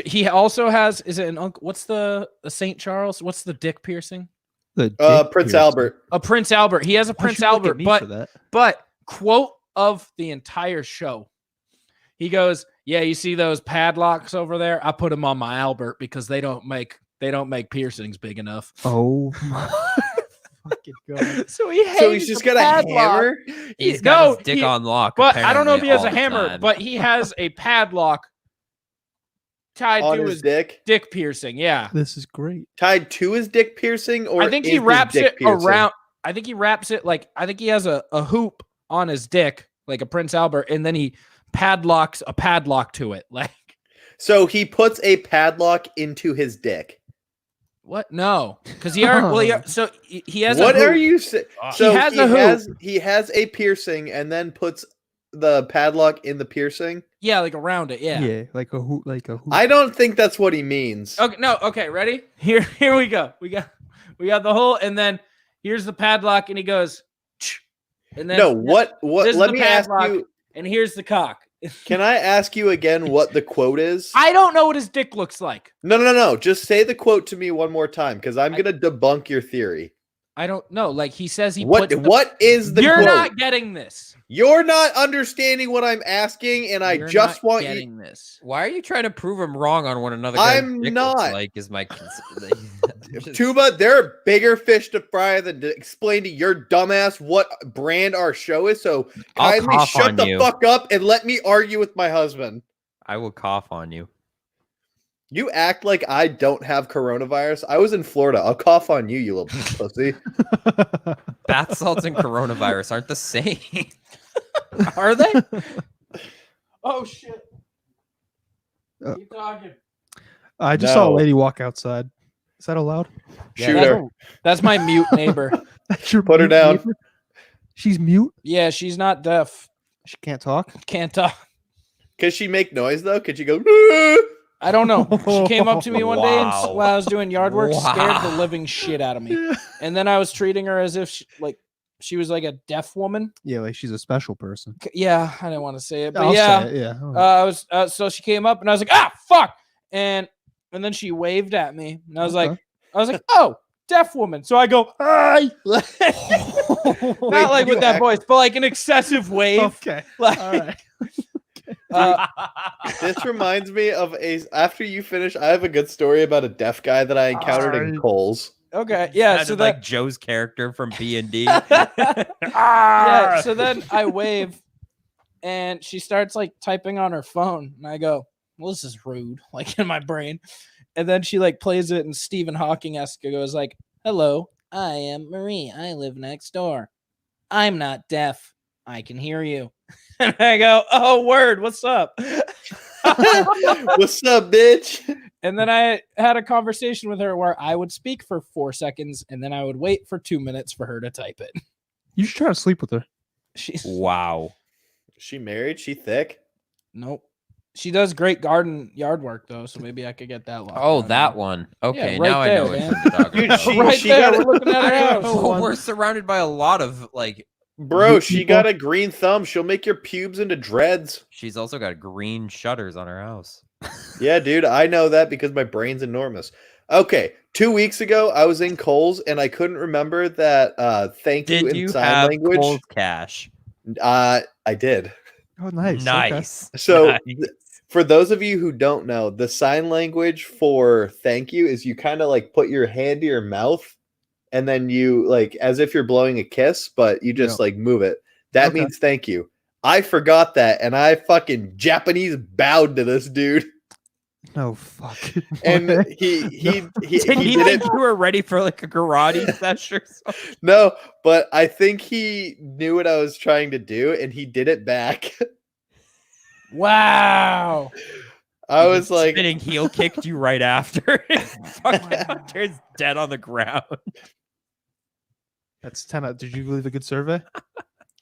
He also has. Is it an uncle? What's the St. Charles? What's the dick piercing? The dick Prince piercing. Albert. A Prince Albert. He has a Why'd Prince you look at Albert, me but for that? But quote of the entire show, he goes, "Yeah, you see those padlocks over there? I put them on my Albert because they don't make piercings big enough." Oh my fucking god. So he So he's just got a hammer. He's got No, his dick he- on lock. But I don't know if he has a apparently, all hammer, the time. but he has a padlock tied On to his his dick, dick piercing. Yeah, This is great. tied to his dick piercing, or I think is he his wraps dick it piercing? around. I think he wraps it like I think he has a hoop on his dick, like a Prince Albert, and then he padlocks a padlock to it. Like So he puts a padlock into his dick. what? No, because he are well. He has. What a hoop. are you saying? He So has a hoop. he has a piercing and then puts the padlock in the piercing. Yeah, like around it. Yeah. Yeah, like a hoop, like a hoop. I don't think that's what he means. Okay. No. Okay. Ready? Here we go. We got the hole, and then here's the padlock, and he goes, "Tch," and then No, what? this is Let the me ask padlock. you. and here's the cock. Can I ask you again what the quote is? I don't know what his dick looks like. No. Just say the quote to me one more time, because I'm gonna debunk your theory. I don't know. Like he says he What? puts the- What is the You're quote? not getting this. You're not understanding what I'm asking, and I You're just not want you. getting this. Why are you trying to prove him wrong on what another I'm guy's dick not. looks like? Is my Tuba, there are bigger fish to fry than to explain to your dumbass what brand our show is. So I'll kindly cough shut on the you. fuck up and let me argue with my husband. I will cough on you. You act like I don't have coronavirus. I was in Florida. I'll cough on you, you little pussy. Bath salts and coronavirus aren't the same. Are they? Oh shit! Uh, Keep talking. I just saw a No. lady walk outside. Is that allowed? Shoot that's, her. that's my mute neighbor. That's your Put her mute down. neighbor? She's mute. Yeah, she's not deaf. She can't talk. Can't talk. Could she make noise though? Could she go? I don't know. She came up to me one day and Wow. while I was doing yard work, scared the Wow. living shit out of me. And then I was treating her as if she was like a deaf woman. Yeah, like she's a special person. Yeah, I didn't want to say it, but I'll yeah. say it, yeah. I was so she came up and I was like, ah, fuck, and then she waved at me and I was like, oh, deaf woman. So I go, hi, not like with that voice, but like an excessive wave. Okay. Like, All right. This reminds me of after you finish, I have a good story about a deaf guy that I encountered in Alright. Kohl's. okay, yeah. Sounded So like Joe's character from B&D. yeah. So then I wave, and she starts like typing on her phone, and I go, well, this is rude, like in my brain. And then she like plays it, and Stephen Hawking-esque goes like, hello, I am Marie. I live next door. I'm not deaf. I can hear you. And I go, oh, word, what's up? What's up, bitch? And then I had a conversation with her where I would speak for 4 seconds, and then I would wait for 2 minutes for her to type it. You should try to sleep with her. She's Wow. Is she married? She thick? nope. She does great garden yard work though, so maybe I could get that locked Oh, down. that one. Okay, right now I there, know what man. you're talking Dude, about. she- Right there, got we're looking at her house. Oh, we're surrounded by a lot of like. Bro, You she people- got a green thumb. She'll make your pubes into dreads. She's also got green shutters on her house. Yeah, dude, I know that because my brain's enormous. Okay, 2 weeks ago, I was in Kohl's and I couldn't remember that thank you Did in you sign have language. Kohl's cash? I did. Oh, nice. Okay. Nice. So Nice. for those of you who don't know, the sign language for thank you is you kind of like put your hand to your mouth and then you like as if you're blowing a kiss, but you just like move it. That Okay. means thank you. I forgot that and I fucking Japanese bowed to this dude. No fuck. And he Did he he did think it. you were ready for like a karate session or something? No, but I think he knew what I was trying to do and he did it back. Wow. I was like, Spinning heel kicked you right after. Fucking Hunter's dead on the ground. That's 10 out. Did you leave a good survey?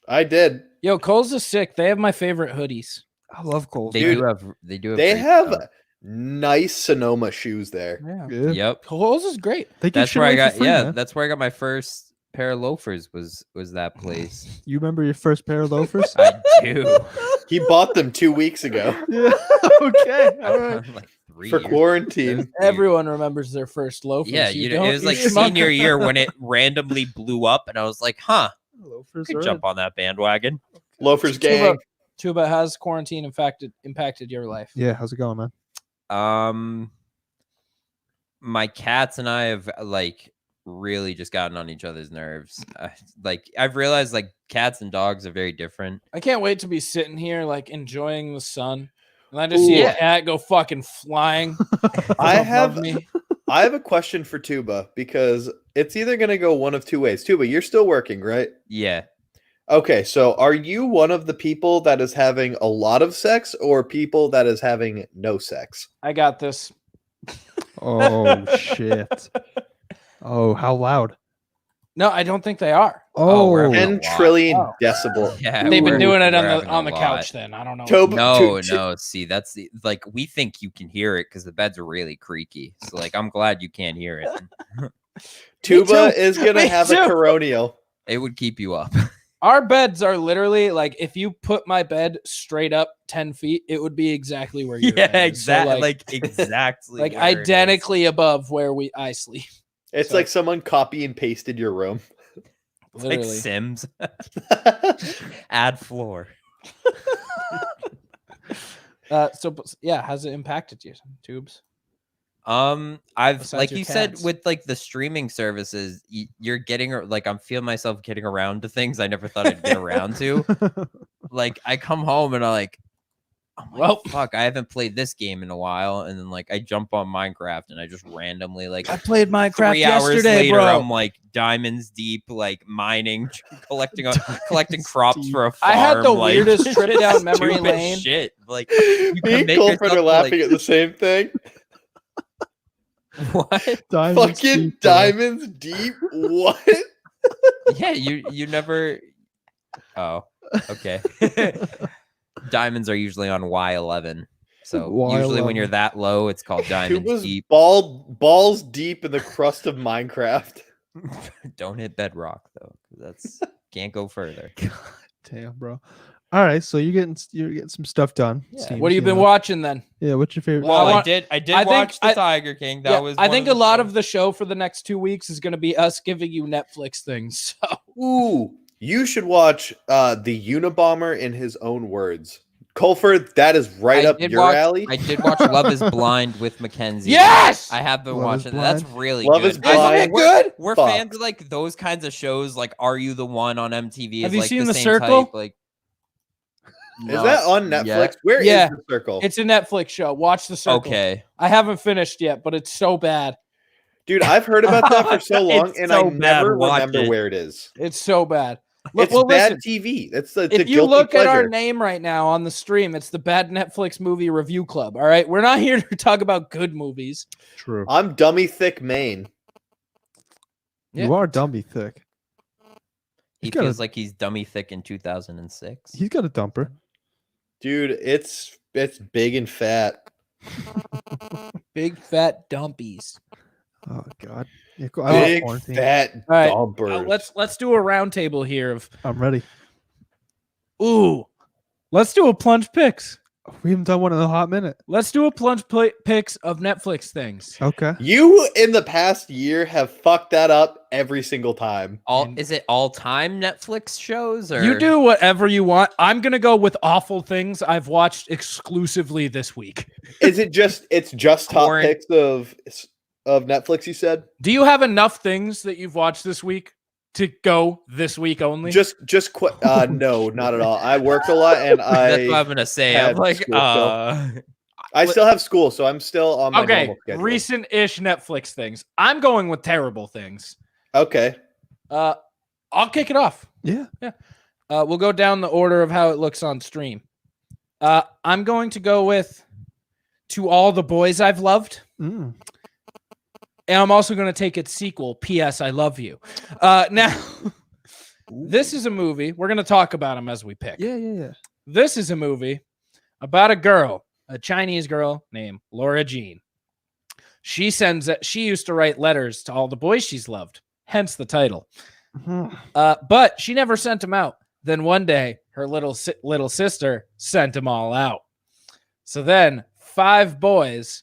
I did. Yo, Kohl's is sick. They have my favorite hoodies. I love Kohl's. They Dude, do have. They do have. They great have stuff. nice Sonoma shoes there. Yeah. Yeah. Yep. Kohl's is great. They give That's shit where I away got. for free, Yeah, man. that's where I got my first pair of loafers. Was that place? You remember your first pair of loafers? I do. He bought them 2 weeks ago Yeah. Okay. All right. Like 3 for years. quarantine. Everyone remembers their first loafers. Yeah, You it don't, was you like schmuck. senior year when it randomly blew up, and I was like, "Huh, Loafers could are jump on that bandwagon." Loafers Tuba, gang. Tuba, has quarantine impacted your life? Yeah. How's it going, man? My cats and I have like really just gotten on each other's nerves. Like I've realized like cats and dogs are very different. I can't wait to be sitting here like enjoying the sun, and I just see Ooh. a cat go fucking flying. I above have me. I have a question for Tuba because it's either going to go one of two ways. Tuba, you're still working, right? Yeah. Okay, so are you one of the people that is having a lot of sex or people that is having no sex? I got this. Oh shit. Oh, how loud? No, I don't think they are. Oh, we're having a 10 lot. trillion Wow. decibel. Yeah. They've been we're- doing it we're on having the a couch. lot. Then I don't know. Toba, No, Tu- no. See, that's the like we think you can hear it because the beds are really creaky. So like, I'm glad you can't hear it. Tuba too. is going to Me have too. a coronial. It would keep you up. Our beds are literally like if you put my bed straight up 10 feet, it would be exactly where your Yeah, bed is. So, exactly. Like exactly. like where it is. identically above where I sleep. It's So- like someone copy and pasted your room. It's like Literally. Sims. Add floor. So yeah, how's it impacted you, Tubes? I've Besides like your you cats. said with like the streaming services, you're getting like I'm feeling myself getting around to things I never thought I'd get around to. Like I come home and I'm like, Well, fuck, I haven't played this game in a while, and then like I jump on Minecraft and I just randomly like I played Minecraft 3 hours yesterday, later, bro. I'm like diamonds deep, like mining, collecting Diamonds crops deep. for a farm. I had the like, weirdest trip just down memory stupid lane. Shit, like Me can and make Colford yourself, are laughing like- at the same thing. what? Diamonds Fucking deep, bro. diamonds deep. What? Yeah, you never. Oh, okay. Diamonds are usually on Y11. So usually when you're Y11. that low, it's called It diamonds was deep. balls deep in the crust of Minecraft. Don't hit bedrock though. That's can't go further. Damn, bro. All right, so you're getting some stuff done. Yeah. seems, What have you been know. watching then? Yeah, what's your favorite? Well, want- I did I think watch the I- Tiger King. That Yeah, was. I one think of a the lot shows. of the show for the next 2 weeks is going to be us giving you Netflix things. So Ooh, you should watch the Unabomber in his own words. Colford, that is right I up did your watch, alley. I did watch Love Is Blind with Mackenzie. yes, I have been Love Is watching that. That's Blind? really Love good. Is isn't Blind. it good? We're Fuck. fans of like those kinds of shows. Like, Are You the One on MTV? Have is you like seen the The same Circle? Type, like, Is that on not Netflix? yet. Where is Yeah, the circle? It's a Netflix show. Watch The Circle. Okay. I haven't finished yet, but it's so bad. Dude, I've heard about that for so long, It's and so I bad, never watch remember it. where it is. It's so bad. Look, It's well, bad listen. TV. It's a If you guilty look at our pleasure. name right now on the stream, it's the Bad Netflix Movie Review Club. All right, we're not here to talk about good movies. True. I'm dummy thick Maine. You Yeah. are dummy thick. He He's got feels a- like he's dummy thick in 2006. He's got a dumper. Dude, it's big and fat. Big fat dumpies. Oh God. Yeah, cool. I love Big quarantine. fat All right, dumpers. let's do a round table here of I'm ready. let's do a plunge picks. We haven't done one in a hot minute. Let's do a plunge picks of Netflix things. Okay. You in the past year have fucked that up every single time. Is it all time Netflix shows or You do whatever you want. I'm gonna go with awful things I've watched exclusively this week. Is it just top Quarant- picks of Netflix, you said? Do you have enough things that you've watched this week to go this week only? No, not at all. I worked a lot and That's what I'm I gonna say. had I'm like, school I still have school, so I'm still on my okay, normal schedule. recent-ish Netflix things. I'm going with terrible things. Okay. I'll kick it off. Yeah. We'll go down the order of how it looks on stream. I'm going to go with To All the Boys I've Loved. Mm. And I'm also going to take its sequel, P.S. I Love You. Now, this is a movie. We're going to talk about them as we pick. Yeah. This is a movie about a girl, a Chinese girl named Laura Jean. She used to write letters to all the boys she's loved, hence the title. Mhm. But she never sent them out. Then one day, her little sister sent them all out. So then 5 boys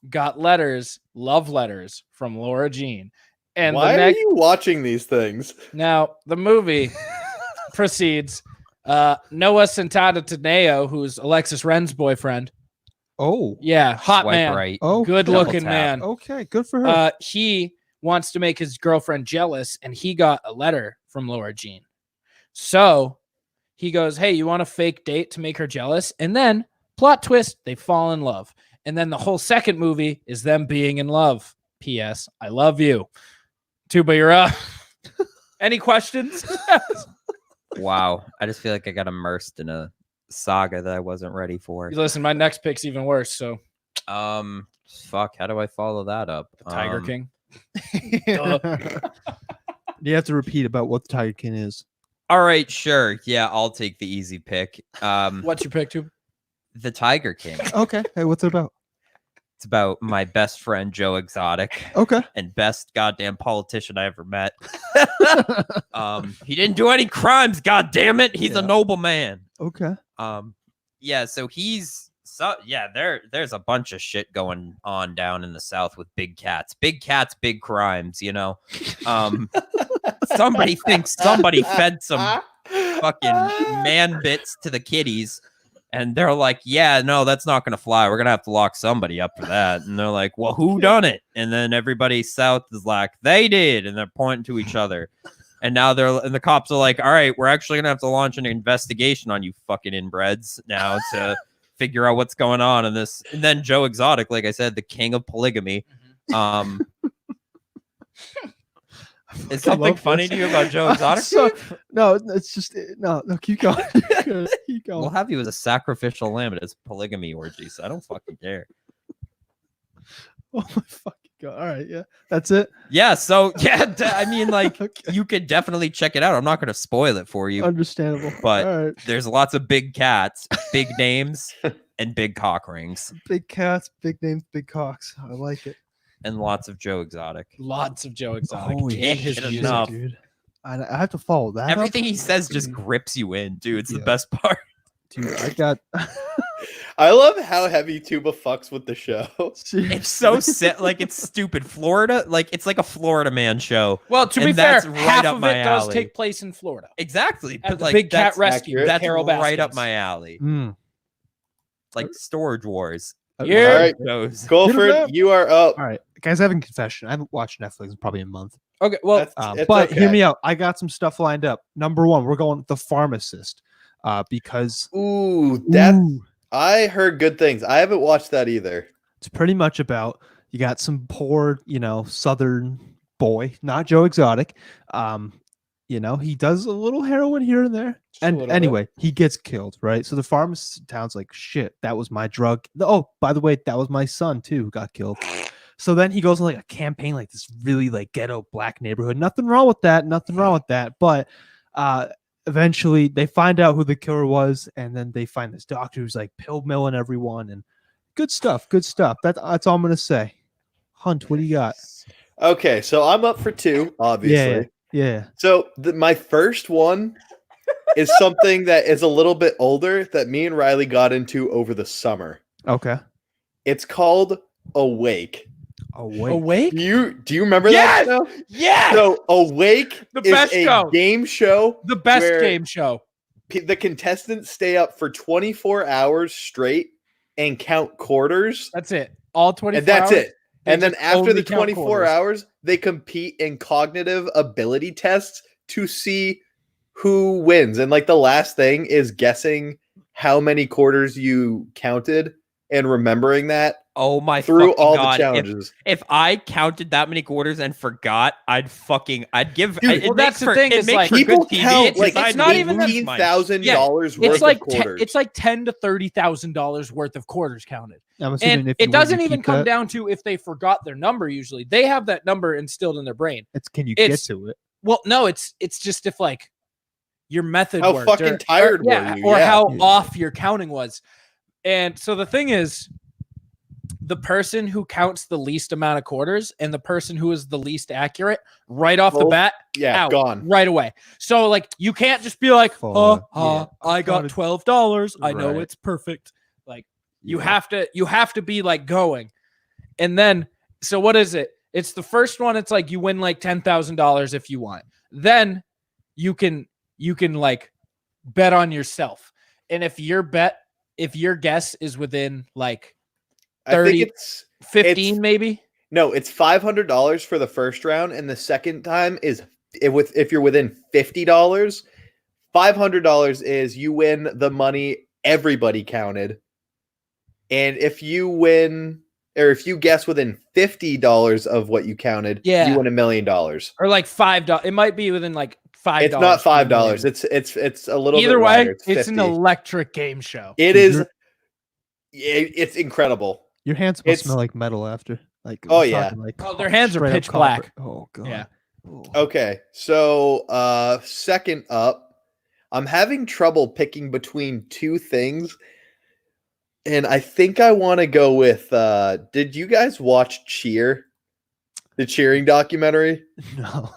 got love letters from Laura Jean. And Why the are next you watching these things? now the movie proceeds. Noah Centada Taneo, who's Alexis Wren's boyfriend. Oh. Yeah, hot swipe man. right. Oh. Good Double looking tap. man. Okay. Good for her. He wants to make his girlfriend jealous, and he got a letter from Laura Jean. So he goes, "Hey, you want a fake date to make her jealous?" And then, plot twist, they fall in love. And then the whole second movie is them being in love. P.S. I love you. Tuba, you're up. Any questions? Wow. I just feel like I got immersed in a saga that I wasn't ready for. Listen, my next pick's even worse. So, Fuck. How do I follow that up? Tiger King. You have to repeat about what the Tiger King is. All right, sure. Yeah, I'll take the easy pick. What's your pick, Tuba? The Tiger King. Okay. Hey, what's it about? It's about my best friend Joe Exotic Okay. and best goddamn politician I ever met. He didn't do any crimes, god damn it. He's a Yeah. noble man. Okay. Yeah, so there's a bunch of shit going on down in the South with big cats, big crimes, you know. Somebody thinks somebody fed some fucking man bits to the kitties, And they're like, yeah, no, that's not going to fly. We're going to have to lock somebody up for that. And they're like, well, who done it? And then everybody south is like, they did. And they're pointing to each other. And now the cops are like, all right, we're actually going to have to launch an investigation on you fucking inbreds now to figure out what's going on in this. And then Joe Exotic, like I said, the king of polygamy. Is something funny to you about Joe Exotic? No, it's just no. Keep going. Keep going. We'll have you as a sacrificial lamb at his polygamy orgy, so I don't fucking care. Oh my fucking god! All right, yeah, that's it. Yeah, so yeah, I mean, like Okay. you could definitely check it out. I'm not going to spoil it for you, Understandable. but all right. there's lots of big cats, big names, and big cock rings, Big cats, big names, big cocks. I like it. and lots of Joe Exotic. Lots of Joe Exotic Holy and his shit, music. enough. dude. I have to follow that. up. Everything he says just grips you in, dude. It's the Yeah. best part. Dude, I got. I love how heavy Tuba fucks with the show. It's so set, like it's stupid. Florida, like it's like a Florida man show. Well, to be And fair, that's right half up of my it does alley. take place in Florida. Exactly, At but the like Big Cat that's Rescue. accurate. with that's Carol right up Baskins. my alley. Mm. Like Storage Wars. Yeah. All right, Shows. Golford, you are up. All right, guys, I have a confession. I haven't watched Netflix in probably a month. Okay, well, That's- it's But hear okay. me out. I got some stuff lined up. Number one, we're going The Pharmacist, because Ooh, that Ooh, I heard good things. I haven't watched that either. it's pretty much about you got some poor, Southern boy, not Joe Exotic. He does a little heroin here and there. Just a And little bit. anyway, he gets killed, right? So the pharmacist in town's like, shit, that was my drug. Oh, by the way, that was my son too who got killed. So then he goes on like a campaign, like this really like ghetto black neighborhood. Nothing wrong with that. Nothing wrong with that. But eventually they find out who the killer was, and then they find this doctor who's like pill milling everyone, and good stuff. Good stuff. That's all I'm gonna say. Hunt, what do you got? Okay, so I'm up for two, obviously. Yeah. So my first one is something that is a little bit older that me and Riley got into over the summer. Okay. It's called Awake. Awake? Do you remember Yes! that show? Yeah, So Awake The is best a show. game show. the best where game show. The contestants stay up for 24 hours straight and count quarters, That's it. All 24 and that's hours. it. And then just after only the count 24 quarters. hours, they compete in cognitive ability tests to see who wins. And like the last thing is guessing how many quarters you counted and remembering that Oh my through fucking all God. the challenges. If I counted that many quarters and forgot, I'd give. Dude, it well, makes that's the for, thing, It is makes like- for People good TV. count It's like just it's not even that- $18,000 It's worth like of quarters. it's like $10,000 to $30,000 worth of quarters counted. I'm assuming And if you it win, doesn't you even keep come that. down to if they forgot their number. Usually, they have that number instilled in their brain. It's can you get it's- to it? Well, no, it's just if like your method How worked, fucking tired were you? or Yeah. how Yeah. off your counting was. And so the thing is, the person who counts the least amount of quarters and the person who is the least accurate right off the Both- bat Yeah, out gone. right away. So like you can't just be like, Fuck. I got counted- $12. I know Right. it's perfect. Like you have to be like going. And then so what is it? It's the first one, it's like you win like $10,000 if you want. Then you can like bet on yourself. And if your guess is within like I think 30, it's 15 it's- maybe. no, it's $500 for the first round, and the second time is if you're within $50. $500 is you win the money everybody counted, and if you win or if you guess within $50 of what you counted, Yeah. you win $1 million. Or like $5. It might be within like $5. It's not for a $5. million. It's a little Either bit way, lighter. it's It's an 50. electric game show. It Dude, is. It's incredible. Your hands must It's- smell like metal after. Like Oh, I'm yeah. talking like Oh, their hands are straight up pitch copper. black. Oh god. Yeah. Oh. Okay, so second up, I'm having trouble picking between two things, and I think I want to go with. Did you guys watch Cheer, the cheering documentary? No.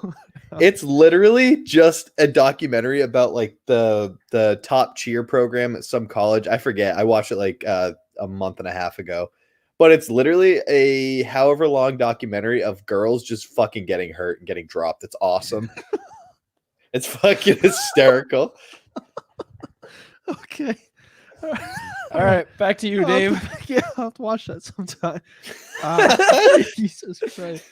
It's literally just a documentary about like the top cheer program at some college. I forget. I watched it like a month and a half ago. But it's literally a however long documentary of girls just fucking getting hurt and getting dropped. It's awesome. It's fucking hysterical. Okay. All right, back to you, Dave. Yeah, I'll have to watch that sometime. Jesus Christ.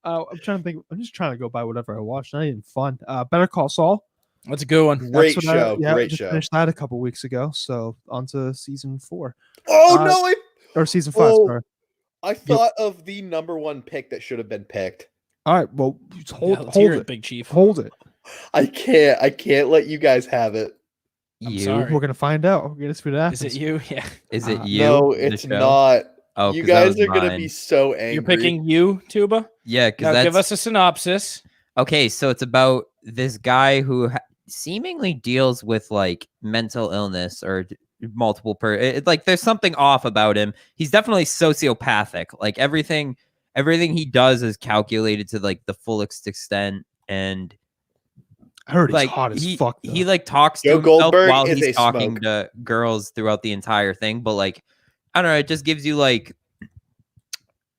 I'm trying to think. I'm just trying to go by whatever I watched. Not even fun. Better Call Saul. That's a good one. Great That's what show. yeah, Great just show. finished that a couple weeks ago. So on to season 4 Oh Uh, no! or season 5. Sorry. I thought of the number one pick that should have been picked. All right. Well, just hold Let's hear it. Big Chief. Hold it. I can't let you guys have it. I'm You? sorry. We're gonna find out. We're gonna see what happens. Is it you? Yeah. Is it you? No, the it's show? not. Oh, You 'cause that guys was are gonna mine. be so angry. You're picking you, Tuba? Yeah, Now because that's give us a synopsis. okay. So it's about this guy who seemingly deals with like mental illness or multiple like there's something off about him. He's definitely sociopathic. Like everything he does is calculated to like the fullest extent, and I heard he's like hot as he, fuck. Though. he like talks to Joe himself Goldberg while is he's a talking smoke. to girls throughout the entire thing. But like, I don't know, it just gives you like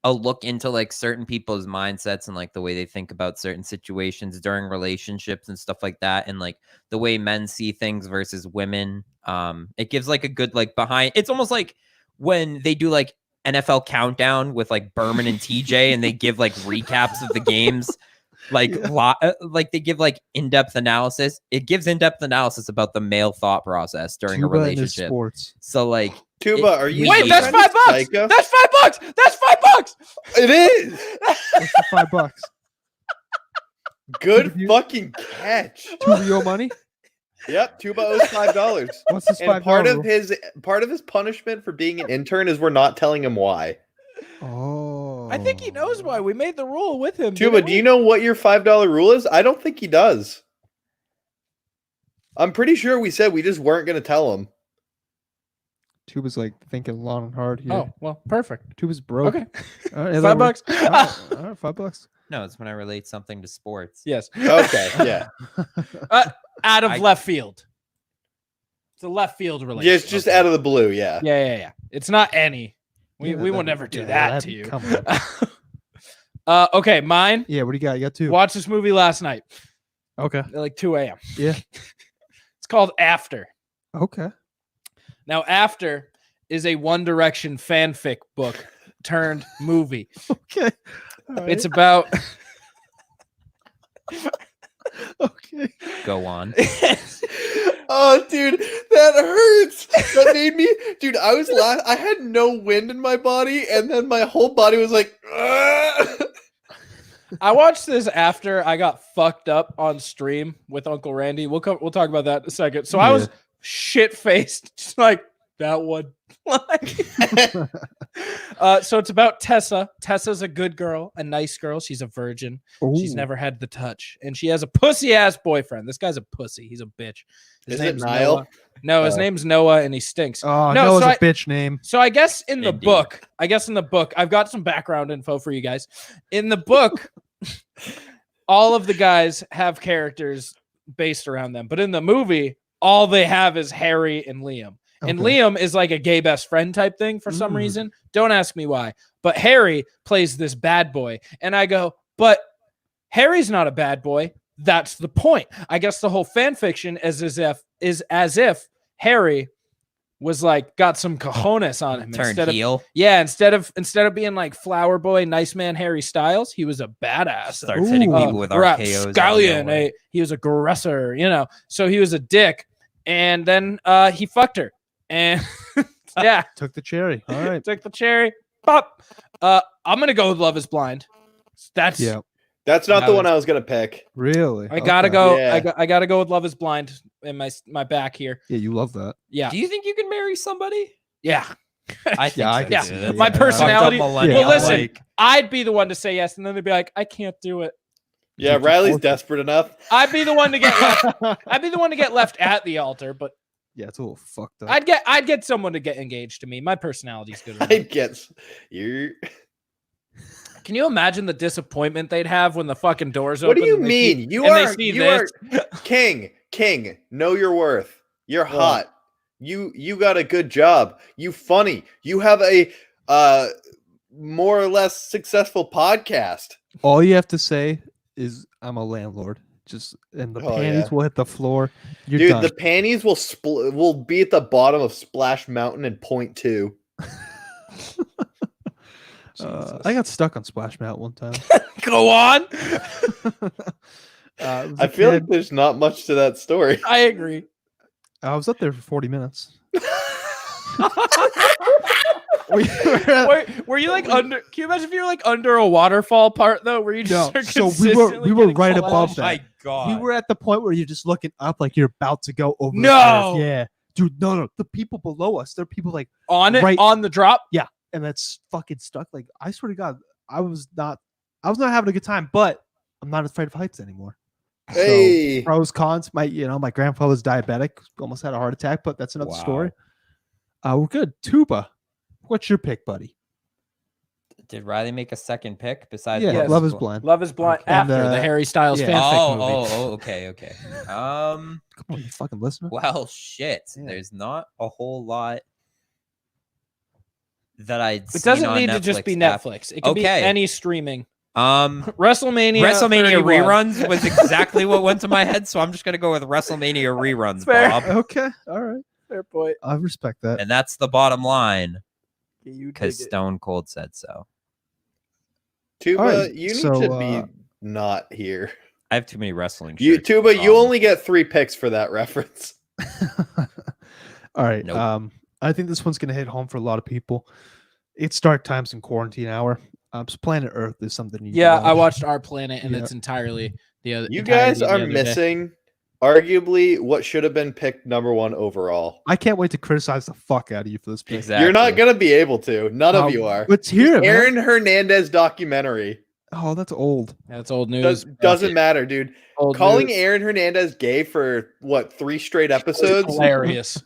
a look into like certain people's mindsets and like the way they think about certain situations during relationships and stuff like that, and like the way men see things versus women. It gives like a good like behind. It's almost like when they do like NFL countdown with like Berman and TJ, and they give like recaps of the games. Like like they give like in-depth analysis. It gives in-depth analysis about the male thought process during Tuba a and his relationship. sports. So like Tuba, are you? Wait, Wait, that's trying to $5. psycho? That's $5. That's $5. It is. What's the $5? Good You- fucking catch. Tuba your money. Yep, Tuba owes $5. What's this And $5? part of his punishment for being an intern is we're not telling him why. Oh, I think he knows why. We made the rule with him. Tuba, didn't do we? you know what your $5 rule is? I don't think he does. I'm pretty sure we said we just weren't going to tell him. Tuba's like thinking long and hard here. Oh, well, perfect. Tuba's broke. Okay. All right, $5. All right, all right, $5. no, it's when I relate something to sports. Yes. Okay, yeah. Out of I- left field. It's a left field relation. Yeah, it's just out of the blue, yeah. Yeah. It's not any. We Yeah, will that'd- never do yeah, that that'd to be- you. come on. Okay, mine. Yeah, what do you got? You got 2. Watched this movie last night Okay. at like 2 a.m. Yeah. It's called After. Okay. Now, After is a One Direction fanfic book turned movie. Okay. All It's right. about Okay. Go on. Oh, dude, that hurts. That made me, dude. I had no wind in my body, and then my whole body was like, "Ugh." I watched this after I got fucked up on stream with Uncle Randy. We'll talk about that in a second. So I was shit faced, just like that one. So it's about Tessa. Tessa's a good girl, a nice girl. She's a virgin. She's Ooh. never had the touch, and she has a pussy ass boyfriend. This guy's a pussy. He's a bitch. His Is it name's Niall? Noah. No, his Oh. name's Noah, and he stinks. Oh, No, no, it's so a bitch name. So I guess in the Indeed. book, I've got some background info for you guys. In the book, all of the guys have characters based around them, but in the movie, all they have is Harry and Liam. And Okay. Liam is like a gay best friend type thing for some reason. Don't ask me why. But Harry plays this bad boy. And I go, but Harry's not a bad boy. That's the point. I guess the whole fan fiction is as if Harry was like got some cojones on him. Turned heel. Instead of being like flower boy, nice man Harry Styles, he was a badass. Starts hitting Ooh. people with Rap RKOs. out of Scallion, nowhere. he was aggressor, So he was a dick. And then he fucked her. And yeah, Took the cherry. All right. took the cherry. Pop. I'm gonna go with Love is Blind. That's Yeah. That's not That the one was- I was gonna pick. Really? I gotta Okay. go. Yeah. I gotta go with Love is Blind in my back here. Yeah, you love that. Yeah. Do you think you can marry somebody? Yeah. I think Yeah, I so, can Yeah. see too. that. That's My fucked up personality- millennial, Well, listen, like- I'd be the one to say yes, and then they'd be like, I can't do it. Yeah, Riley's desperate enough. I'd be the one to get left. I'd be the one to get left at the altar, but Yeah, it's a little fucked up. I'd get someone to get engaged to me. My personality's good enough. I guess you're. Can you imagine the disappointment they'd have when the fucking doors What open? do you and they see- mean? You and they are see you are this? king. Know your worth. You're Well- hot. You got a good job. You funny. You have a more or less successful podcast. All you have to say is, "I'm a landlord." and the Oh, panties yeah. will hit the floor. You're Dude, done. the panties will be at the bottom of Splash Mountain in point 2. I got stuck on Splash Mountain one time. Go on. It was I a feel like kid. there's not much to that story. I agree. I was up there for 40 minutes. Were you like under? Can you imagine if you were like under a waterfall part though, where you just No, are so we consistently were getting right splashed? above Oh that. my god. We were at the point where you're just looking up like you're about to go over. No! The curve. Yeah, dude. No. The people below us, there are people like On it, Right. on the drop. and that's fucking stuck. Like, I swear to God, I was not having a good time, but I'm not afraid of heights anymore. Hey. So, pros, cons. My grandfather's diabetic, almost had a heart attack, but that's another Wow. story. We're good. Tuba, what's your pick, buddy? Did Riley make a second pick besides Yeah, Yes. Love is Blind. Love is Blind Okay. after And, the Harry Styles yeah. fanfic movie. Oh, okay. Come on, you fucking listener. Well, shit. Yeah. There's not a whole lot that I'd It seen doesn't on need to just be Netflix. It could be Okay. any streaming. WrestleMania WrestleMania 31. reruns was exactly what went to my head, so I'm just gonna go with WrestleMania reruns, Fair. Bob. Okay, all right. Fair point. I respect that. And that's the bottom line You because dig it. Stone Cold said so. Tuba, Alright, you need so, to be not here. I have too many wrestling shirts. You Tuba, you Um, only get 3 picks for that reference. All right. Nope. I think this one's gonna hit home for a lot of people. It's start times in quarantine hour. So Planet Earth is something you Yeah, can I watch. watched Our Planet and Yeah. it's entirely the other. You entirety guys the are other day. missing arguably what should have been picked number 1 overall. I can't wait to criticize the fuck out of you for this pick. Exactly. You're not gonna be able to. None of you are. Let's hear it, man. Aaron Hernandez documentary. Oh, that's old. That's old news. Doesn't matter, dude. Old Calling news. Aaron Hernandez gay for what 3 straight episodes? Hilarious.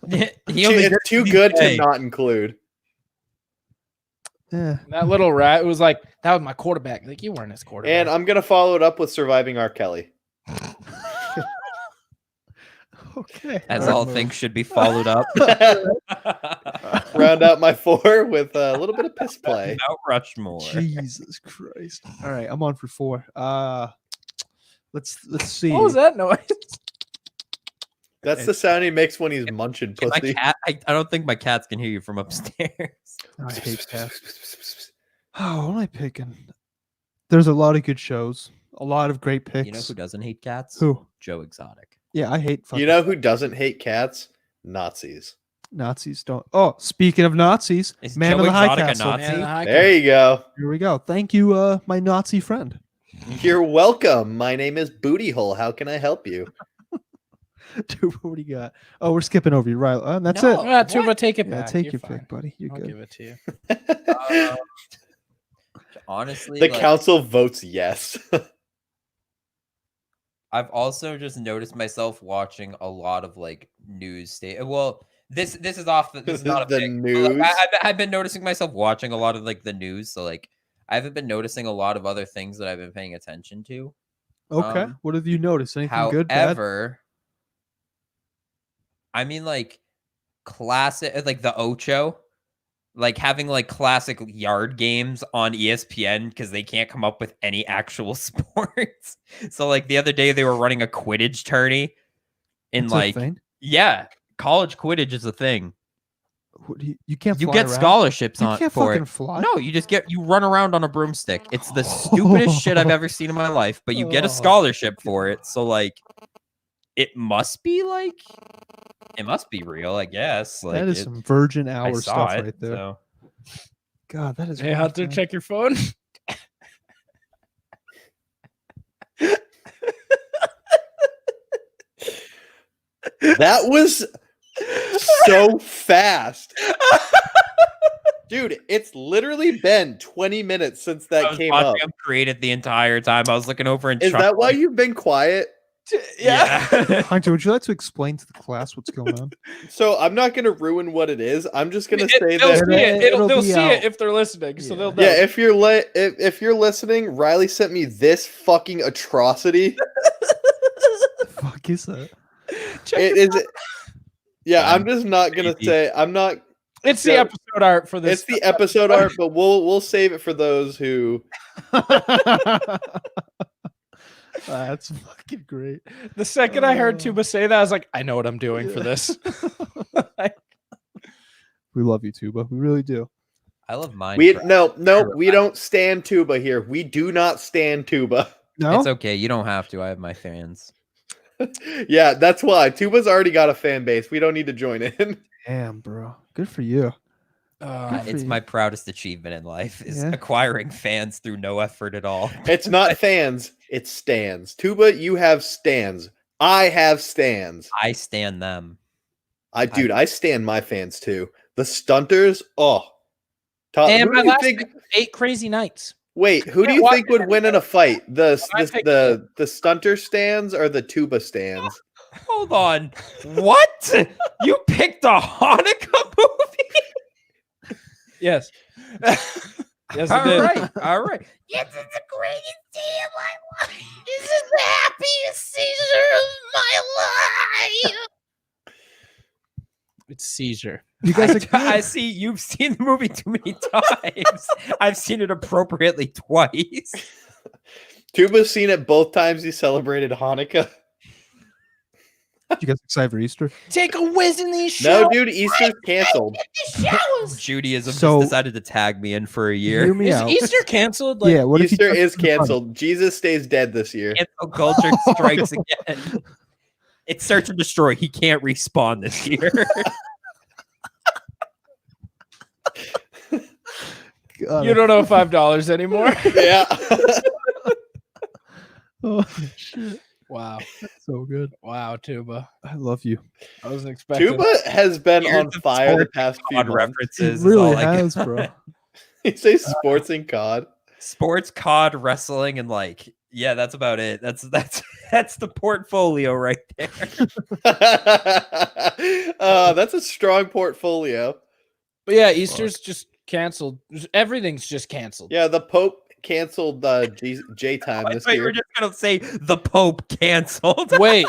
He only It's too good to not include. Yeah. That little rat, it was like, that was my quarterback. Like, you weren't his quarterback. And I'm gonna follow it up with surviving R. Kelly. Okay. As right. all things should be followed up. Round out my 4 with a little bit of piss play. Mount Rushmore. Jesus Christ. All right, I'm on for 4. Let's see. What was that noise? That's the sound he makes when he's munching My pussy. cat, I don't think my cats can hear you from upstairs. I hate cats. Oh, what am I picking? There's a lot of good shows. A lot of great picks. You know who doesn't hate cats? Who? Joe Exotic. Yeah, I hate fucking You know who doesn't hate cats? Nazis. Nazis. Don't. Oh, speaking of Nazis, Is Man Joe of the High Exotic a Castle. Nazi? Man in the high There you go. Here we go. Thank you, my Nazi friend. You're welcome. My name is Booty Hole. How can I help you? Dude, what do you got? Oh, we're skipping over you, right? That's No. it. Yeah, Tuba, take it Yeah, back. take You're your fine. pick, buddy. You're I'll good. give it to you. Honestly, The like, council votes yes. I've also just noticed myself watching a lot of like news Well, this is off. This is not a The pick, but, news? I've been noticing myself watching a lot of like the news. So like, I haven't been noticing a lot of other things that I've been paying attention to. Okay. What have you noticed? Anything good, bad? However, I mean, like classic, like the Ocho, like having like classic yard games on ESPN because they can't come up with any actual sports. So like the other day they were running a Quidditch tourney in That's a like thing? yeah, college Quidditch is a thing. What do you can't. You fly get around? scholarships You on can't for fucking it. fly. No, you run around on a broomstick. It's the stupidest shit I've ever seen in my life, but you get a Oh, scholarship for it. So like it must be real, I guess. Like that is some Virgin I Hour saw stuff it, right there. so. God, that is. Hey, rough, Hunter, man. check your phone. That was so fast. Dude, it's literally been 20 minutes since I that was came up. watching him created the entire time. I was looking over and Is that why you've been quiet? Yeah. Hunter, would you like to explain to the class what's going on? So I'm not going to ruin what it is. I'm just going to say They'll that. see it. It'll They'll be see it out. if they're listening. So Yeah. they'll know. Yeah, if you're listening, Riley sent me this fucking atrocity. The fuck is that? Check It your is. Yeah, I'm just not gonna Baby. say. I'm not. It's the Yeah. episode art for this. It's the episode art, but we'll save it for those who. That's fucking great. The second I heard Tuba say that, I was like, I know what I'm doing for this. We love you, Tuba. We really do. I love mine. We don't stand Tuba here. We do not stand Tuba. No, It's okay. You don't have to. I have my fans. Yeah, that's why Tuba's already got a fan base. We don't need to join in. damn, bro. Good for you. It's my proudest achievement in life is Yeah. acquiring fans through no effort at all. It's not fans, it's stands. Tuba, you have stands. I have stands. I stand them. I stand my fans too. The stunters, oh. Top, And who my do you last think? 8 crazy nights. Wait, who do can't you watch think would win in a fight? The stunter stands or the tuba stands? Hold on. What? You picked a Hanukkah movie? Yes. Yes, I All did. right. All right. Yes, it's the greatest day of my life. This is the happiest seizure of my life. It's seizure. You guys I see you've seen the movie too many times. I've seen it appropriately twice. Tuba's seen it both times he celebrated Hanukkah. you guys excited for Easter? Take a whiz in these No, shows. dude, Easter's canceled. Judaism So- just decided to tag me in for a year. Hear me Is out. Easter canceled? Like, yeah. What if Easter you is canceled. Jesus stays dead this year. Cancel culture strikes again. It's search and destroy. He can't respawn this year. God, you don't know $5 anymore. Yeah. Oh shit! Wow. So good. Wow, Tuba. I love you. I wasn't expecting Tuba has been Years on of fire the sports past few COD months. references. It is really all I got. has, bro. You say sports and COD. Sports, COD, wrestling, and yeah, that's about it. That's the portfolio right there. That's a strong portfolio. But yeah, Easter's just canceled. Everything's just canceled. Yeah, the Pope canceled J time I this thought you were year. just gonna say the Pope canceled. Wait,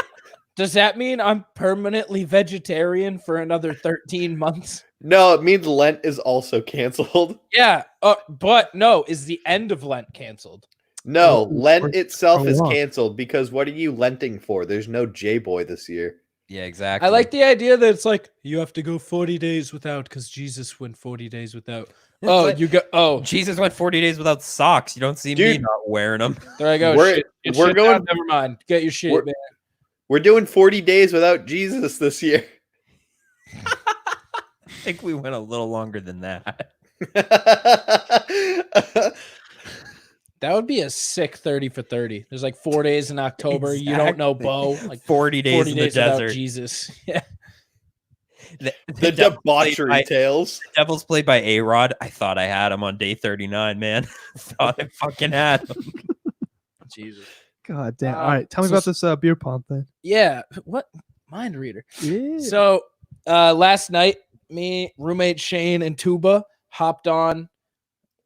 does that mean I'm permanently vegetarian for another 13 months? No, it means Lent is also canceled. Yeah, but no, is the end of Lent canceled? No, Oh, Lent itself how is long? canceled because what are you Lenting for? There's no J-Boy this year. Yeah, exactly. I like the idea that it's like you have to go 40 days without because Jesus went 40 days without. Oh, like- you go. Oh, Jesus went 40 days without socks. You don't see me Dude. not wearing them. there I go. We're- Shit, get we're shit going- down, never mind. Get your shit, we're- man. We're doing 40 days without Jesus this year. I think we went a little longer than that. That would be a sick 30 for 30. There's like 4 days in October. You don't know Bo. Like 40 days 40 in days the without desert. Jesus. Yeah. The debauchery by- tales. Devil's played by A-Rod. I thought I had him on day 39, man. Thought I fucking had him. Jesus. God damn. Uh, All right, tell me so about this beer pong thing. Yeah. What? Mind reader. Yeah. So last night, me, roommate Shane, and Tuba hopped on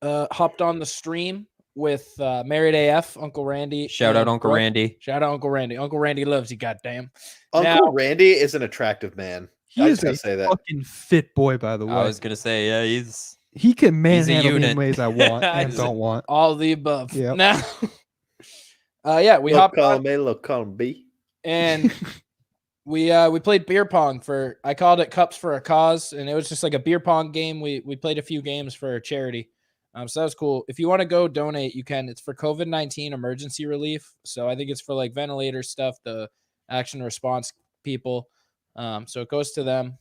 the stream with Married AF, Uncle Randy. Shout out and Uncle Brooke. Randy. Shout out Uncle Randy. Uncle Randy loves you, goddamn. Uncle Now- Randy is an attractive man. he I is just gotta a say that. fucking fit boy, by the way. I was gonna say, yeah, he's He can He's a manhandle me in unit. ways I want and He's a- don't want. All the above. Yep. Now, we Look, hopped on column A, look, column B. and we played beer pong for. I called it Cups for a Cause, and it was just like a beer pong game. We played a few games for a charity. So that was cool. If you want to go donate, you can. It's for COVID-19 emergency relief. So I think it's for like ventilator stuff, the action response people. So it goes to them.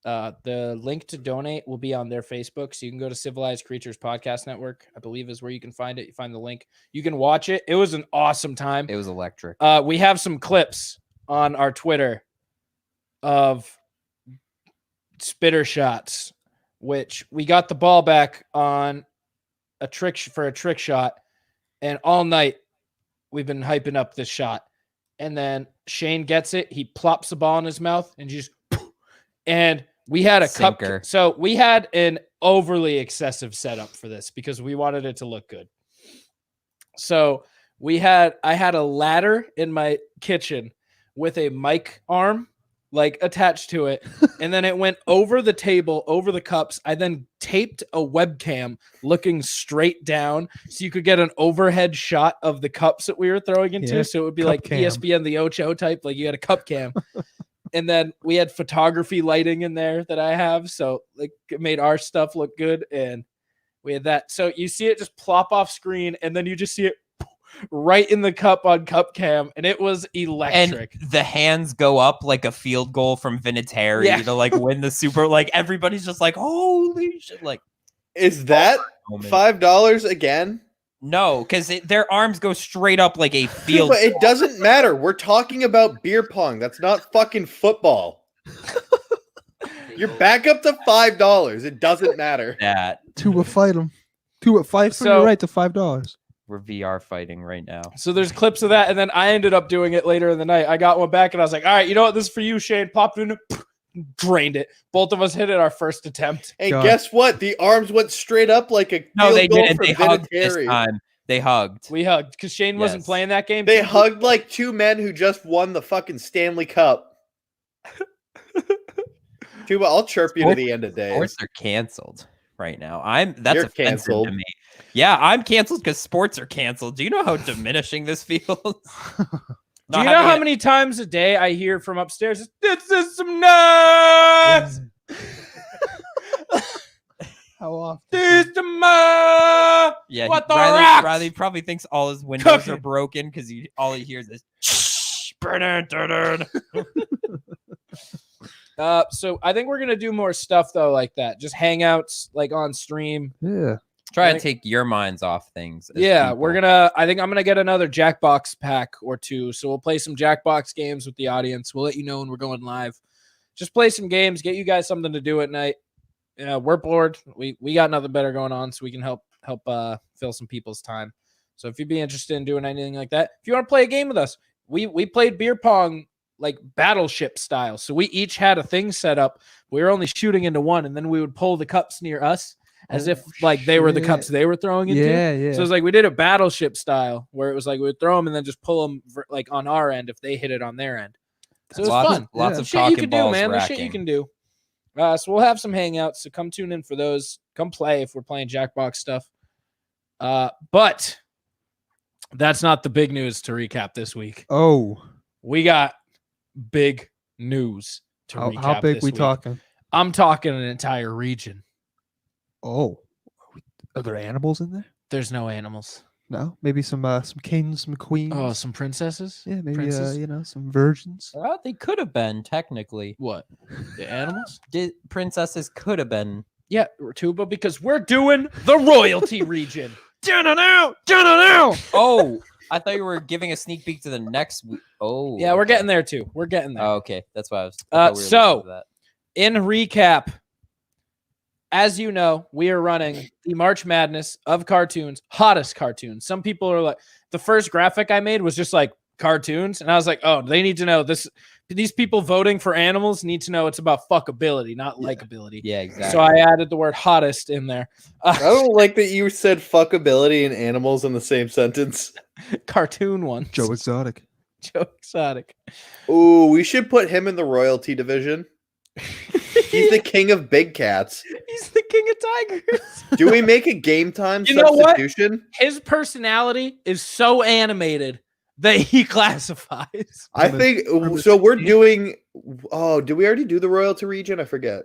The link to donate will be on their Facebook. So you can go to Civilized Creatures Podcast Network, I believe is where you can find it. You find the link. You can watch it. It was an awesome time. it was electric. We have some clips on our Twitter of spitter shots, which we got the ball back on a trick shot, and all night we've been hyping up this shot. And then Shane gets it, he plops the ball in his mouth and just and we had a Sinker. cup. So we had an overly excessive setup for this because we wanted it to look good. So I had a ladder in my kitchen with a mic arm like attached to it, and then it went over the table, over the cups. I then taped a webcam looking straight down so you could get an overhead shot of the cups that we were throwing into. Yeah, So it would be cup like cam. ESPN the Ocho type, like you had a cup cam. And then we had photography lighting in there that I have, so like it made our stuff look good, and we had that. So you see it just plop off screen, and then you just see it right in the cup on cup cam, and it was electric. And the hands go up like a field goal from Vinatieri to like win the Super. Like everybody's just like, holy shit! Like, is that $5 again? No, because their arms go straight up like a field. But it doesn't matter. We're talking about beer pong. That's not fucking football. You're back up to $5. It doesn't matter. That Two will fight them. Two will fight for your right to $5. we're VR fighting right now. So there's clips of that, and then I ended up doing it later in the night. I got one back, and I was like, all right, you know what? This is for you, Shane. Popped in, drained it. Both of us hit it our first attempt. And guess what? The arms went straight up like a no, they goal didn't. for They hugged Vinatieri. this time. They hugged. We hugged because Shane wasn't playing that game. They hugged like two men who just won the fucking Stanley Cup. Tuba, I'll chirp you to the end of days. Sports are canceled right now. That's You're offensive canceled. to me. Yeah, I'm canceled because sports are canceled. Do you know how diminishing this feels? Do you know how many times a day I hear from upstairs? This is some nuts. How often? This the ma. Yeah, What the Riley, rocks? Riley probably thinks all his windows Cooking. are broken because all he hears is. So I think we're gonna do more stuff though, like that. Just hangouts, like on stream. Yeah. Try to take your minds off things. as Yeah, people. we're gonna. I think I'm gonna get another Jackbox pack or two. So we'll play some Jackbox games with the audience. We'll let you know when we're going live. Just play some games, get you guys something to do at night. We're bored. We got nothing better going on, so we can help fill some people's time. So if you'd be interested in doing anything like that, if you want to play a game with us, we played beer pong like battleship style. So we each had a thing set up. We were only shooting into one, and then we would pull the cups near us as if like they were the cups they were throwing into. Yeah. So it was like we did a battleship style where it was like we would throw them and then just pull them like on our end if they hit it on their end. So it was fun. Lots of Shit you talking can do, balls man. The racking. shit you can do. So we'll have some hangouts. So come tune in for those. Come play if we're playing Jackbox stuff. But that's not the big news to recap this week. Oh, We got big news to recap. how big this we week. talking? I'm talking an entire region. Oh, are there animals in there? There's no animals. No, maybe some kings, some queens. Oh, some princesses? yeah, maybe princes? some virgins. Well, they could have been technically. What? The animals? Princesses could have been. Yeah, Tuba, because we're doing the royalty region. Now. Oh, I thought you were giving a sneak peek to the next week. Oh, Yeah, we're okay. getting there too. We're getting there. Oh, okay, that's why I was. I thought we were so- listening to that. In recap, as you know, we are running the March Madness of cartoons, hottest cartoons. Some people are like, the first graphic I made was just like cartoons. And I was like, oh, they need to know this. These people voting for animals need to know it's about fuckability, not likability. Yeah, exactly. So I added the word hottest in there. I don't like that you said fuckability and animals in the same sentence. Cartoon ones. Joe Exotic. Joe Exotic. Ooh, we should put him in the royalty division. He's the king of big cats. He's the king of tigers. Do we make a game time You know what? substitution? His personality is so animated that he classifies. I think so. We're doing. Oh, did we already do the royalty region? I forget.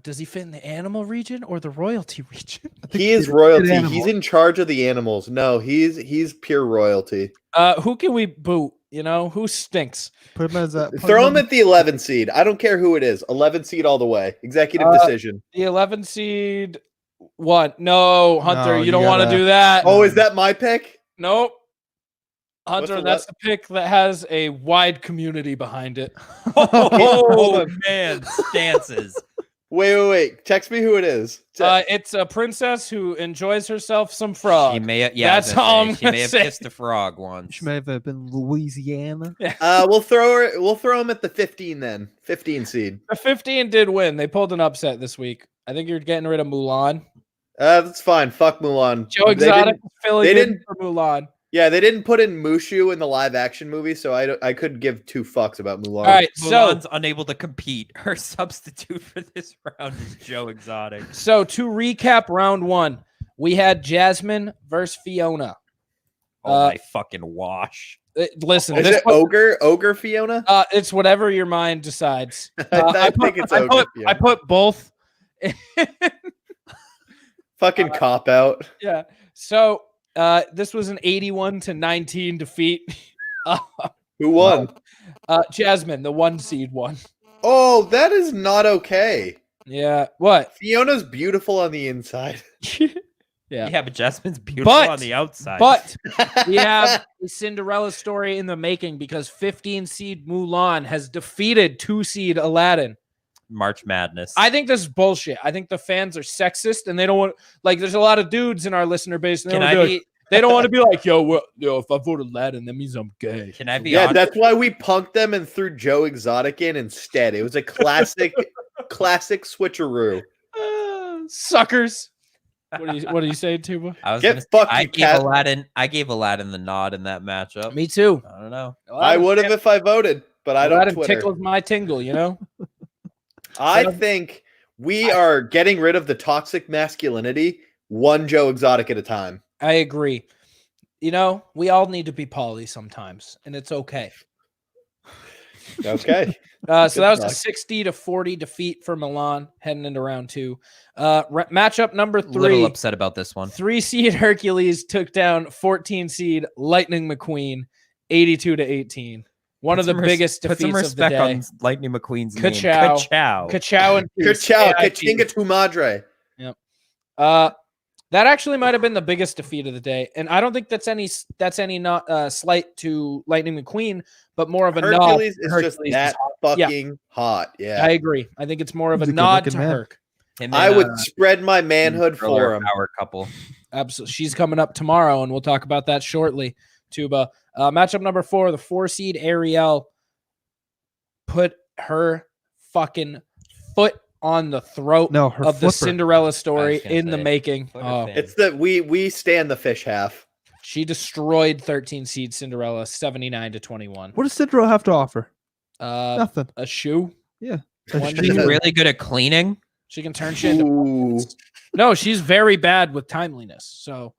Does he fit in the animal region or the royalty region? He is royalty. He's in charge of the animals. No, he's pure royalty. Who can we boot? You know, who stinks? Put him as a Throw him at the 11 seed. I don't care who it is. 11 seed all the way. Executive decision. The 11 seed. What? No, Hunter, No, you you don't want to gotta- do that. Oh, is that my pick? Nope. What's Hunter, the that's the pick that has a wide community behind it. Oh man, stances. Wait. Text me who it is. It's a princess who enjoys herself some frog. She may have, yeah, That's all I'm she may gonna have say. kissed a frog once. She may have been Louisiana. We'll throw him at the 15 then. 15 seed. The 15 did win. They pulled an upset this week. I think you're getting rid of Mulan. That's fine. Fuck Mulan. Joe Exotic is filling they in didn't- for Mulan. Yeah, they didn't put in Mushu in the live action movie, so I couldn't give two fucks about Mulan. All right, Mulan's unable to compete. Her substitute for this round is Joe Exotic. So to recap round 1, we had Jasmine versus Fiona. Oh my fucking wash. Listen, Is this it Ogre Fiona? it's whatever your mind decides. I think it's Ogre Fiona. I put both. Fucking cop out. Yeah. So this was an 81-19 defeat. Who won? Jasmine, the 1 seed won. Oh, that is not okay. Yeah. What? Fiona's beautiful on the inside. Yeah. But Jasmine's beautiful on the outside. But we have a Cinderella story in the making because 15 seed Mulan has defeated 2 seed Aladdin. March Madness. I think this is bullshit. I think the fans are sexist and they don't want, like, there's a lot of dudes in our listener base. And they don't want to be like, yo, if I vote Aladdin, that means I'm gay. Can I be Yeah, honest? that's why we punked them and threw Joe Exotic in instead. It was a classic switcheroo. Suckers. What do you say, Tuba? I was Get gonna say, fucked, I you gave cat. Aladdin the nod in that matchup. Me too. I don't know. I would have if I voted, but I don't Aladdin Twitter. tickles my tingle, you know? I think we are getting rid of the toxic masculinity one Joe Exotic at a time. I agree. You know, we all need to be poly sometimes, and it's okay. Okay. So that was talk. a 60-40 defeat for Milan heading into round 2. Matchup number 3. Little upset about this one. 3 seed Hercules took down 14 seed Lightning McQueen 82-18. One of the biggest Put some defeats of the respect day. on Lightning McQueen's Ka-chow. name. Ka-chow. Ka-chow and peace. Ka-chow, AIP. ka-chinga tu madre. That actually might have been the biggest defeat of the day, and I don't think that's any not slight to Lightning McQueen, but more of a nod. Hercules to is Hercules just that fucking hot. Yeah. I agree. I think it's more of a He's a nod to good-looking man. Herc. Him I and, would spread my manhood Girl for are a him. Power couple. Absolutely. She's coming up tomorrow, and we'll talk about that shortly. Tuba. Matchup number 4, the 4 seed Ariel put her fucking foot on the throat No, her of the flipper. Cinderella story gonna in the say, making. flipper Oh, fan. It's that we stand the fish half. she destroyed 13 seed Cinderella 79-21. What does Cinderella have to offer? A Nothing. shoe. Yeah. One She's shoe. really good at cleaning. She can turn shit into Ooh. No, she's very bad with timeliness. So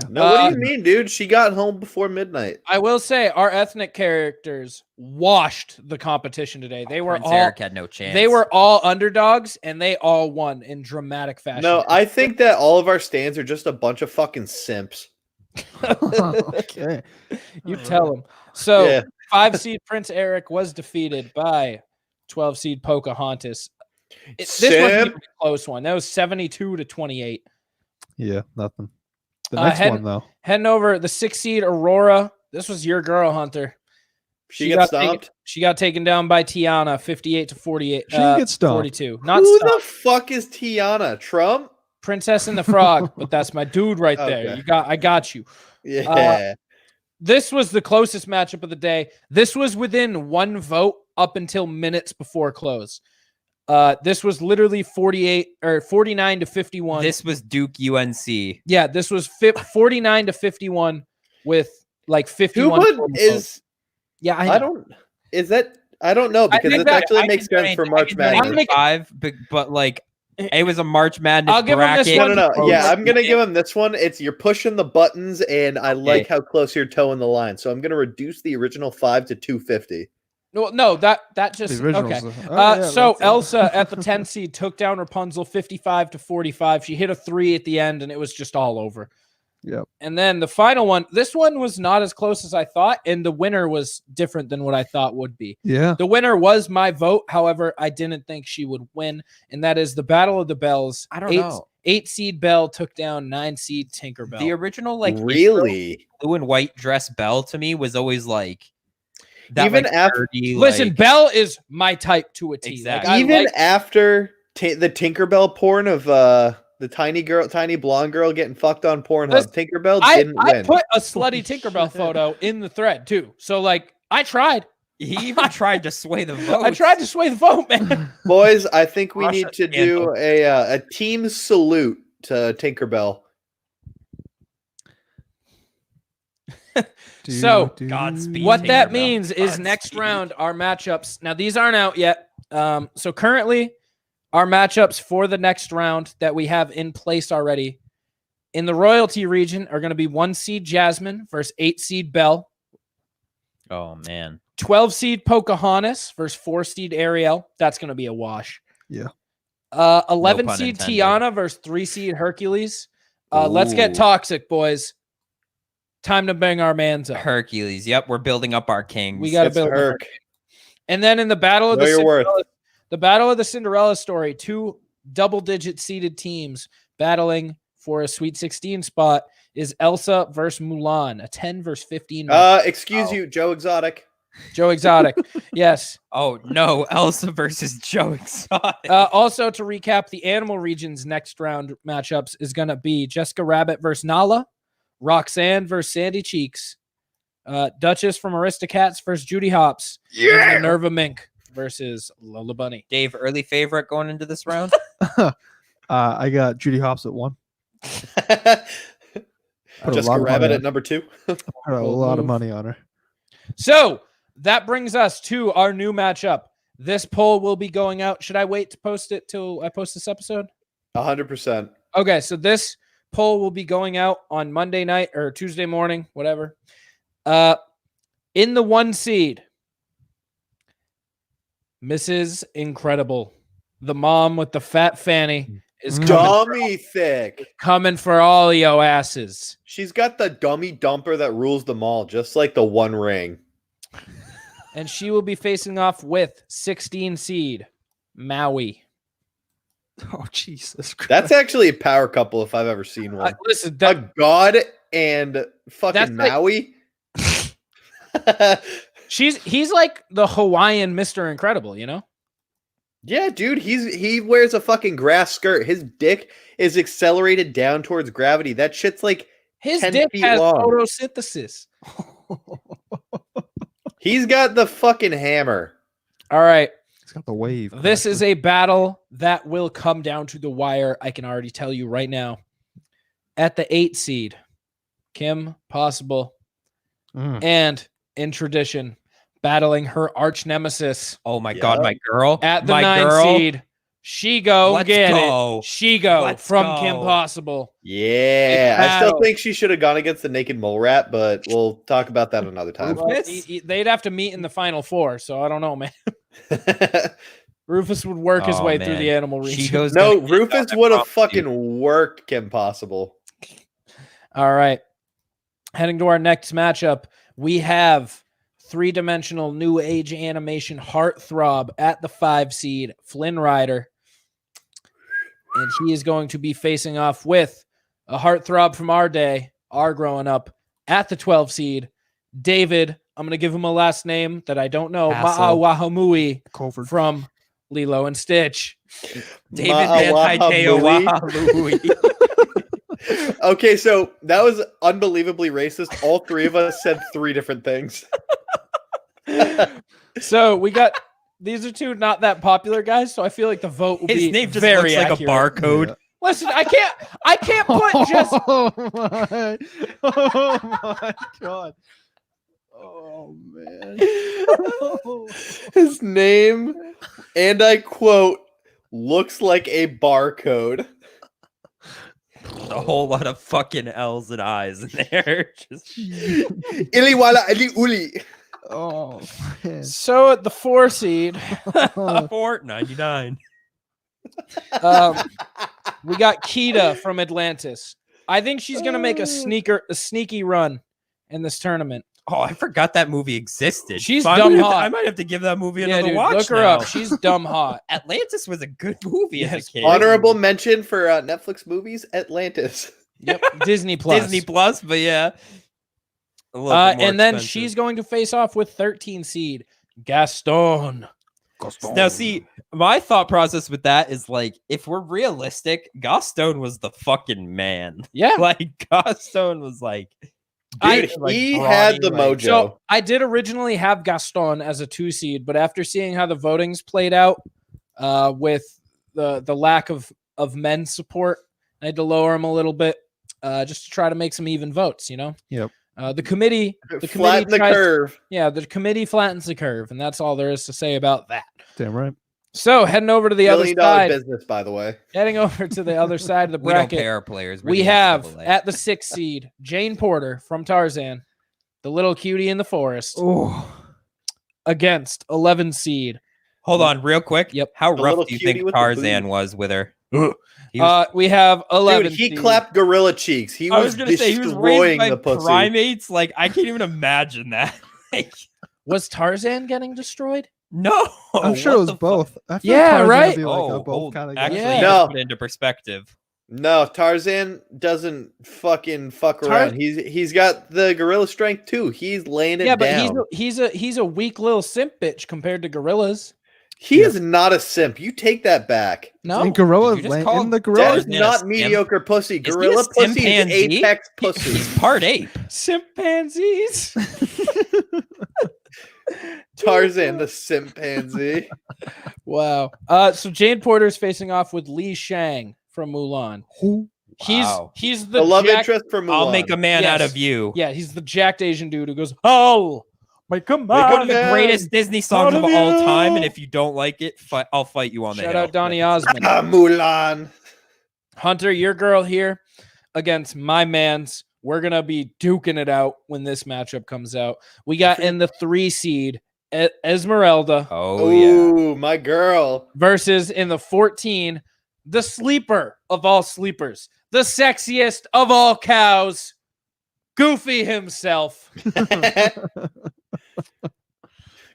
No, what do you mean, dude? She got home before midnight. I will say our ethnic characters washed the competition today. They were Prince all Eric had no chance. they were all underdogs and they all won in dramatic fashion. No, I think that all of our stands are just a bunch of fucking simps. Okay. You tell them. So Yeah. 5 seed Prince Eric was defeated by 12 seed Pocahontas. This wasn't Simp. even a close one. That was 72-28. Yeah, nothing. The next one though. Heading over the 6 seed Aurora. This was your girl, Hunter. She got taken- stomped. she got taken down by Tiana, 58-48. She didn't get stomped. 42. Not Who stomped. the fuck is Tiana? Trump? Princess and the Frog, but that's my dude right there. Okay. I got you. Yeah. This was the closest matchup of the day. This was within 1 vote up until minutes before close. This was literally 49-51. This was Duke UNC. Yeah, this was 49-51 with like 51. Tuba total votes. is. Yeah, I don't. Is that? I don't know because think it that- actually I makes can sense for donate- March I can donate Madness. 5, but like it was a March Madness I'll give him this bracket. one. No. Yeah, I'm gonna give him this one. It's you're pushing the buttons, and I like how close you're toeing the line. So I'm gonna reduce the original 5 to 250. No, that just The originals. okay. Yeah, So that's- Elsa at the 10 seed took down Rapunzel 55-45. She hit a 3 at the end, and it was just all over. Yep. And then the final one, this one was not as close as I thought, and the winner was different than what I thought would be. Yeah. The winner was my vote. However, I didn't think she would win, and that is the Battle of the Bells. I don't know. 8 seed Belle took down 9 seed Tinkerbell. The original like Really? blue and white dress Belle to me was always like that. Even like, after- nerdy, Listen, like- Belle is my type to a T. Exactly. Like, I Even like- after the Tinkerbell porn of the tiny blonde girl getting fucked on Pornhub, Listen, Tinkerbell I didn't win. put a slutty Tinkerbell photo in the thread too. So like I tried. he even tried to sway the vote. I tried to sway the vote, man. Boys, I think we Russia need to do a team salute to Tinkerbell. So, Godspeed. what that Tinkerbell. means is next round, our matchups. Now, these aren't out yet. So currently, our matchups for the next round that we have in place already in the royalty region are going to be 1 seed Jasmine versus 8 seed Belle. Oh man. 12 seed Pocahontas versus 4 seed Ariel. That's going to be a wash. Yeah. 11 No pun seed intended. Tiana versus 3 seed Hercules. Let's get toxic, boys. Time to bang our mans up. Hercules. Yep, we're building up our kings. We got to It's build. Herc. And then in the battle of Know your worth. the battle of the Cinderella story, 2 double-digit seeded teams battling for a Sweet 16 spot is Elsa versus Mulan, a 10 versus 15. Excuse you, Joe Exotic. Joe Exotic. Yes. Oh no, Elsa versus Joe Exotic. Also, to recap, the animal region's next round matchups is going to be Jessica Rabbit versus Nala, Roxanne versus Sandy Cheeks, Duchess from Aristocats versus Judy Hopps, and Minerva Mink versus Lola Bunny. Dave, early favorite going into this round? I got Judy Hopps at 1. Put a Jessica lot of Rabbit money at number 2. Put a lot of money on her. So that brings us to our new matchup. This poll will be going out. Should I wait to post it till I post this episode? 100%. Okay, so this poll will be going out on Monday night or Tuesday morning, whatever. In the 1 seed, Mrs. Incredible, the mom with the fat fanny, is Dummy thick. coming for all yo asses. She's got the dummy dumper that rules them all, just like the One Ring. And she will be facing off with 16 seed, Maui. Oh, Jesus Christ. That's actually a power couple if I've ever seen one. Listen, A god and fucking That's like- Maui. he's like the Hawaiian Mr. Incredible, you know? Yeah, dude, he wears a fucking grass skirt. His dick is accelerated down towards gravity. That shit's like His 10 dick feet has long. photosynthesis. He's got the fucking hammer. All right. It's got the wave. This is a battle that will come down to the wire. I can already tell you right now. At the 8 seed, Kim Possible, and in tradition, battling her arch nemesis Oh my god, my girl. at the my 9 girl. seed. She go Let's get go. it. She go Let's from go. Kim Possible. Yeah, Big I still battle. think she should have gone against the naked mole rat, but we'll talk about that another time. Well, they'd have to meet in the final 4, so I don't know, man. Rufus would work his Oh, way through man. the animal region. She goes No, down- Rufus would have fucking worked Kim Possible. All right. Heading to our next matchup, we have 3-dimensional new age animation heartthrob at the 5 seed, Flynn Rider. And he is going to be facing off with a heartthrob from our day, our growing up, at the 12 seed, David. I'm going to give him a last name that I don't know. Hassel. Ma'awahamui Culver. from Lilo and Stitch. David Van Ma'awahamui. Okay, so that was unbelievably racist. All 3 of us said 3 different things. So we got these are 2 not that popular guys, so I feel like the vote will His be name just very looks like accurate. a barcode. Listen, I can't put just Oh my god. Oh man. His name, and I quote, looks like a barcode. A whole lot of fucking L's and I's in there. Just Iliwala ili uli. Oh man. so at the 4 seed, $4.99. we got Kita from Atlantis. I think she's gonna make a sneaky run in this tournament. Oh, I forgot that movie existed. She's So dumb I hot. might have to give that movie Yeah, another dude, watch. look her now. up. She's dumb hot. Atlantis was a good movie as Yes, a kid. Honorable mention for Netflix movies, Atlantis. Yep, Disney Plus. Disney Plus, but yeah. A little bit more And then expensive. she's going to face off with 13 seed Gaston. Now, see, my thought process with that is like, if we're realistic, Gaston was the fucking man. Yeah. Like, Gaston was like, Dude, like, he brawny, had the like- mojo. So I did originally have Gaston as a 2 seed, but after seeing how the votings played out with the lack of men's support, I had to lower him a little bit just to try to make some even votes, you know? Yep. The committee Flatten the tries- curve. Yeah, the committee flattens the curve, and that's all there is to say about that. Damn right. So heading over to the other $1 billion side, business, by the way. heading over to the other side of the We don't pay bracket, our players. We're we the have NCAA. at the 6th seed Jane Porter from Tarzan, the little cutie in the forest, Oh, against 11 seed. Hold on, real quick. Yep. How The rough little do you cutie think with the Tarzan booty. was with her? He was, We have 11. Dude, he seed. clapped gorilla cheeks. He I was, was gonna say he was destroying raised by the pussy. primates. Like I can't even imagine that. Like, Was Tarzan getting destroyed? no, I'm sure what it was the fuck? both. I feel Yeah, Tarzan would right? Be like Oh, a both kind of actually, guy. Yeah. you just No. put it into perspective. No, Tarzan doesn't fucking fuck around. He's got the gorilla strength too. He's laying it Yeah, but down. he's a weak little simp bitch compared to gorillas. He is not a simp. You take that back. No, And gorilla, Did you just call in the That gorilla. is Tarzan a not simp? mediocre pussy. Is he a Gorilla pussy is chimpanzee? apex He- pussy. he's part ape. chimpanzees. Tarzan the chimpanzee. Wow. So Jane Porter's facing off with Li Shang from Mulan. Wow. He's The the love jacked- interest for Mulan. I'll make a man out Yes. of you. Yeah, he's the jacked Asian dude who goes, "Oh, make a Make a man." One of the man. greatest Disney songs Out of of all you. time, and if you don't like it, I'll fight you on the Shout hill. out Donny Osmond. Ah, Mulan. Hunter, your girl here against my man's. We're gonna be duking it out when this matchup comes out. We got in the 3 seed Esmeralda Oh yeah. Ooh, my girl. versus in the 14, the sleeper of all sleepers, the sexiest of all cows, Goofy himself.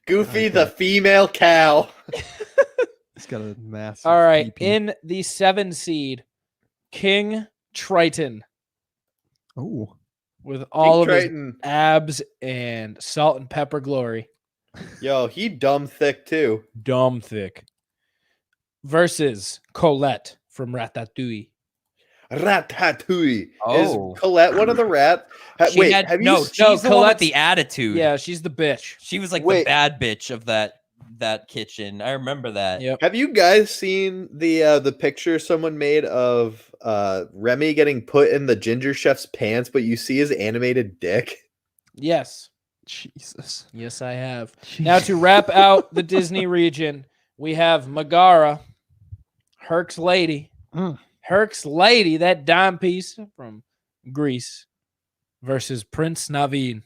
Goofy the female cow. He's got a massive. All right, pee-pee. in the 7 seed, King Triton Oh, with all of his Triton. abs and salt and pepper glory. Yo, he dumb thick too. Dumb thick. Versus Colette from Ratatouille. Ratatouille. Oh. Is Colette one of the rat? She Have you? no, s- she's the one with Colette's- the attitude. Yeah, she's the bitch. She was like Wait. the bad bitch of that kitchen. I remember that. Yep. Have you guys seen the picture someone made of Remy getting put in the ginger chef's pants, but you see his animated dick? Yes. Jesus. Yes, I have. Now to wrap out the Disney region, we have Megara, Herc's lady. Mm. Herc's lady, that dime piece from Greece, versus Prince Naveen.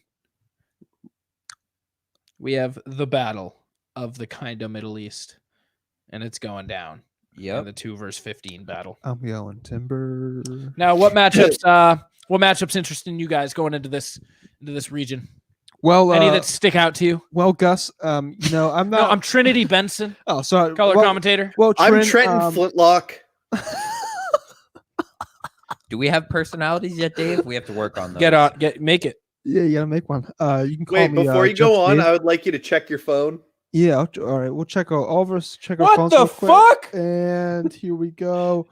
We have the battle of the kind of Middle East, and it's going down. Yep. In the 2 versus 15 battle. I'm going timber. Now, what matchups interesting you guys going into this region? Well, Any that stick out to you? well, Gus. I'm not. No, I'm Trinity Benson, Oh, sorry. color well, commentator. Well, I'm Trenton Flintlock. Do we have personalities yet, Dave? We have to work on those. Make it. Yeah, you gotta make one. You can call Wait, me. before you Jeff go on, Dave. I would like you to check your phone. Yeah. All right. We'll check all of us. Check our What phones the real quick. fuck? And here we go.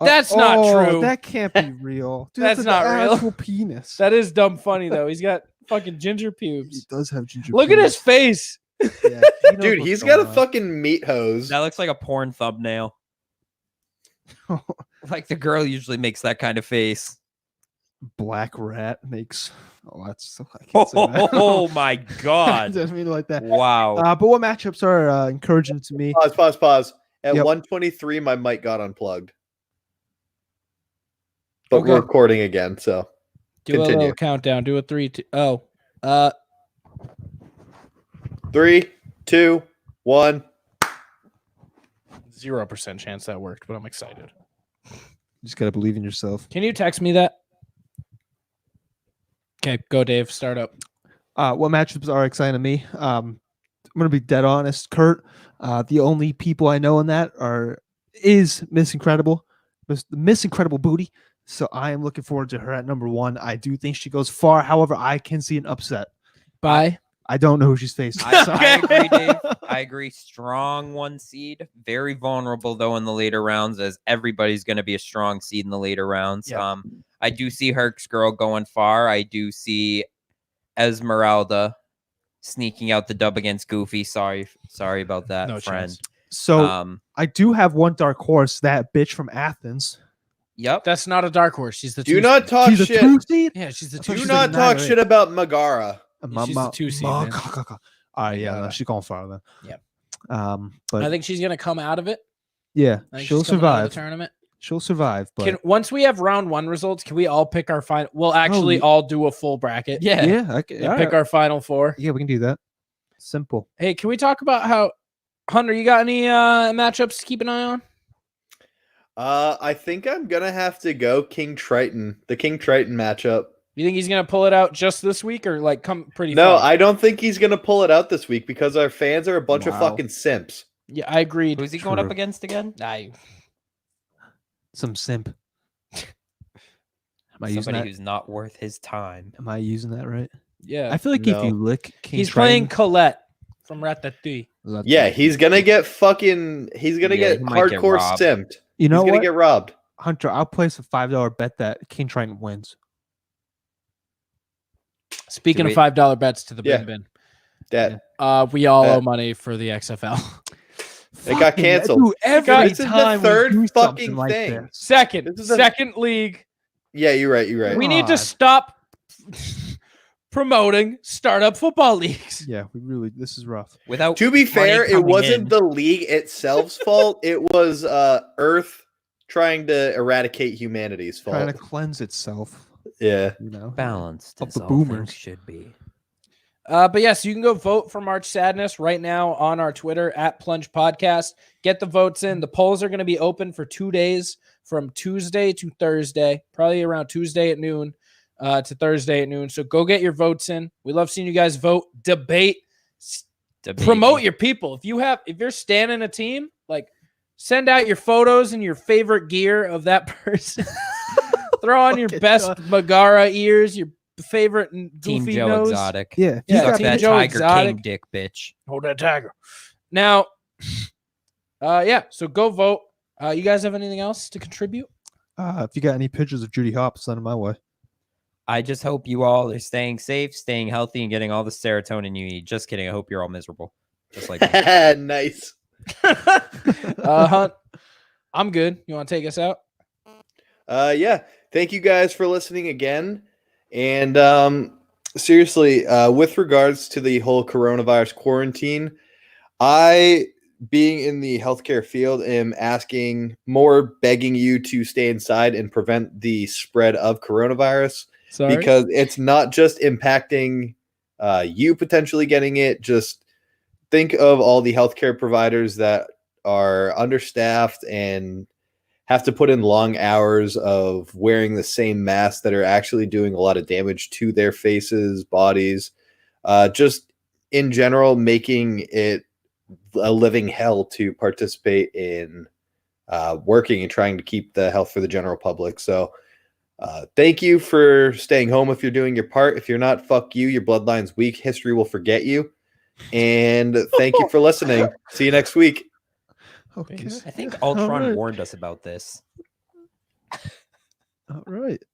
That's not true. That can't be real. Dude, That's an not real. actual penis. That is dumb funny though. He's got fucking ginger He pubes. does have ginger. Look at his face. Yeah, he knows Dude, what's he's got a going on. fucking meat hose. That looks like a porn thumbnail. Like the girl usually makes that kind of face. Black rat makes. Oh, that's. I can't say that. Oh my I god. didn't mean it like that. Wow. But what matchups are encouraging to me? Pause. At Yep. 123, my mic got unplugged. But Okay. we're recording again, so Do a Continue. little countdown. Do a 3, 2. Oh, 3, 2, 1. 0% chance that worked, but I'm excited. You just gotta believe in yourself. Can you text me that? Okay, go Dave. Start up. What matchups are exciting to me? I'm gonna be dead honest, Kurt. The only people I know in that is Miss Incredible, Miss Incredible Booty. So I am looking forward to her at number 1. I do think she goes far. However, I can see an upset. Bye. I don't know who she's facing. I agree, Dave. I agree. Strong 1 seed. Very vulnerable though in the later rounds, as everybody's going to be a strong seed in the later rounds. Yeah. I do see Herc's girl going far. I do see Esmeralda sneaking out the dub against Goofy. Sorry about that, No friend. chance. So I do have one dark horse, that bitch from Athens. Yep. That's not a dark horse. She's the Do two not seed. talk She's a shit. 2 seed. Yeah, she's the I thought two. Do she's seed. not like 9 talk or shit about Megara. She's the 2 seed, man. All right, yeah, no, she's going far then. Yep. But I think she's gonna come out of it. yeah, I think she'll she's coming out of survive. the tournament. She'll survive. But Can once we have round 1 results, can we all pick our final? We'll actually yeah. all do a full bracket. Yeah. yeah, I can, And all pick right. our final 4. Yeah, we can do that. Simple. Hey, can we talk about how Hunter? You got any matchups to keep an eye on? I think I'm gonna have to go King Triton. The King Triton matchup. You think he's gonna pull it out just this week, or like come pretty? No, far? I don't think he's gonna pull it out this week because our fans are a bunch of Wow. fucking simps. Yeah, I agreed. Who's he going up True. against again? Some simp. Am I using Somebody that? who's not worth his time. Am I using that right? Yeah, I feel like No. if you lick King he's playing Triton, Colette from Ratatouille. that's Yeah, it. he's gonna get fucking. He's gonna Yeah, get he might get hardcore robbed. simped. You know He's gonna what, get robbed. Hunter? I'll place a $5 bet that King Triton wins. Speaking Do of we- $5 bets to the Yeah. bin That we all Uh, owe money for the XFL. It got Fucking- canceled. dude, every got- This is the time we third do fucking something like thing. this. Second This is a- second league. Yeah, you're right. You're right. We need to God. stop promoting startup football leagues. Yeah, we really. This is rough. Without To be money fair, it coming wasn't in. the league itself's fault. It was Earth trying to eradicate humanity's fault. Trying to cleanse itself. Yeah. You know, balanced Of as the all boomers. things should be. But yes, you can go vote for March Sadness right now on our Twitter at Plunge Podcast. Get the votes in. The polls are going to be open for 2 days from Tuesday to Thursday, probably around Tuesday at noon to Thursday at noon. So go get your votes in. We love seeing you guys vote, debate, promote your people. If you're standing a team, like send out your photos and your favorite gear of that person. Throw on your Fucking best God. Megara ears, your favorite Team goofy Joe nose. Exotic. yeah. Yeah, Suck Team that Joe Tiger Exotic. King dick, bitch. Hold that tiger. Now, yeah. So go vote. You guys have anything else to contribute? If you got any pictures of Judy Hopps, send them my way. I just hope you all are staying safe, staying healthy, and getting all the serotonin you need. Just kidding. I hope you're all miserable. Just like me. Nice. Hunt, I'm good. You want to take us out? Yeah. Thank you guys for listening again. And seriously, with regards to the whole coronavirus quarantine, I, being in the healthcare field, am begging you to stay inside and prevent the spread of coronavirus. Sorry. Because it's not just impacting you potentially getting it. Just think of all the healthcare providers that are understaffed and have to put in long hours of wearing the same masks that are actually doing a lot of damage to their faces, bodies, just in general, making it a living hell to participate in working and trying to keep the health for the general public. So thank you for staying home if you're doing your part. If you're not, fuck you. Your bloodline's weak. History will forget you. And thank you for listening. See you next week. Okay. I think Ultron All right. warned us about this. All right.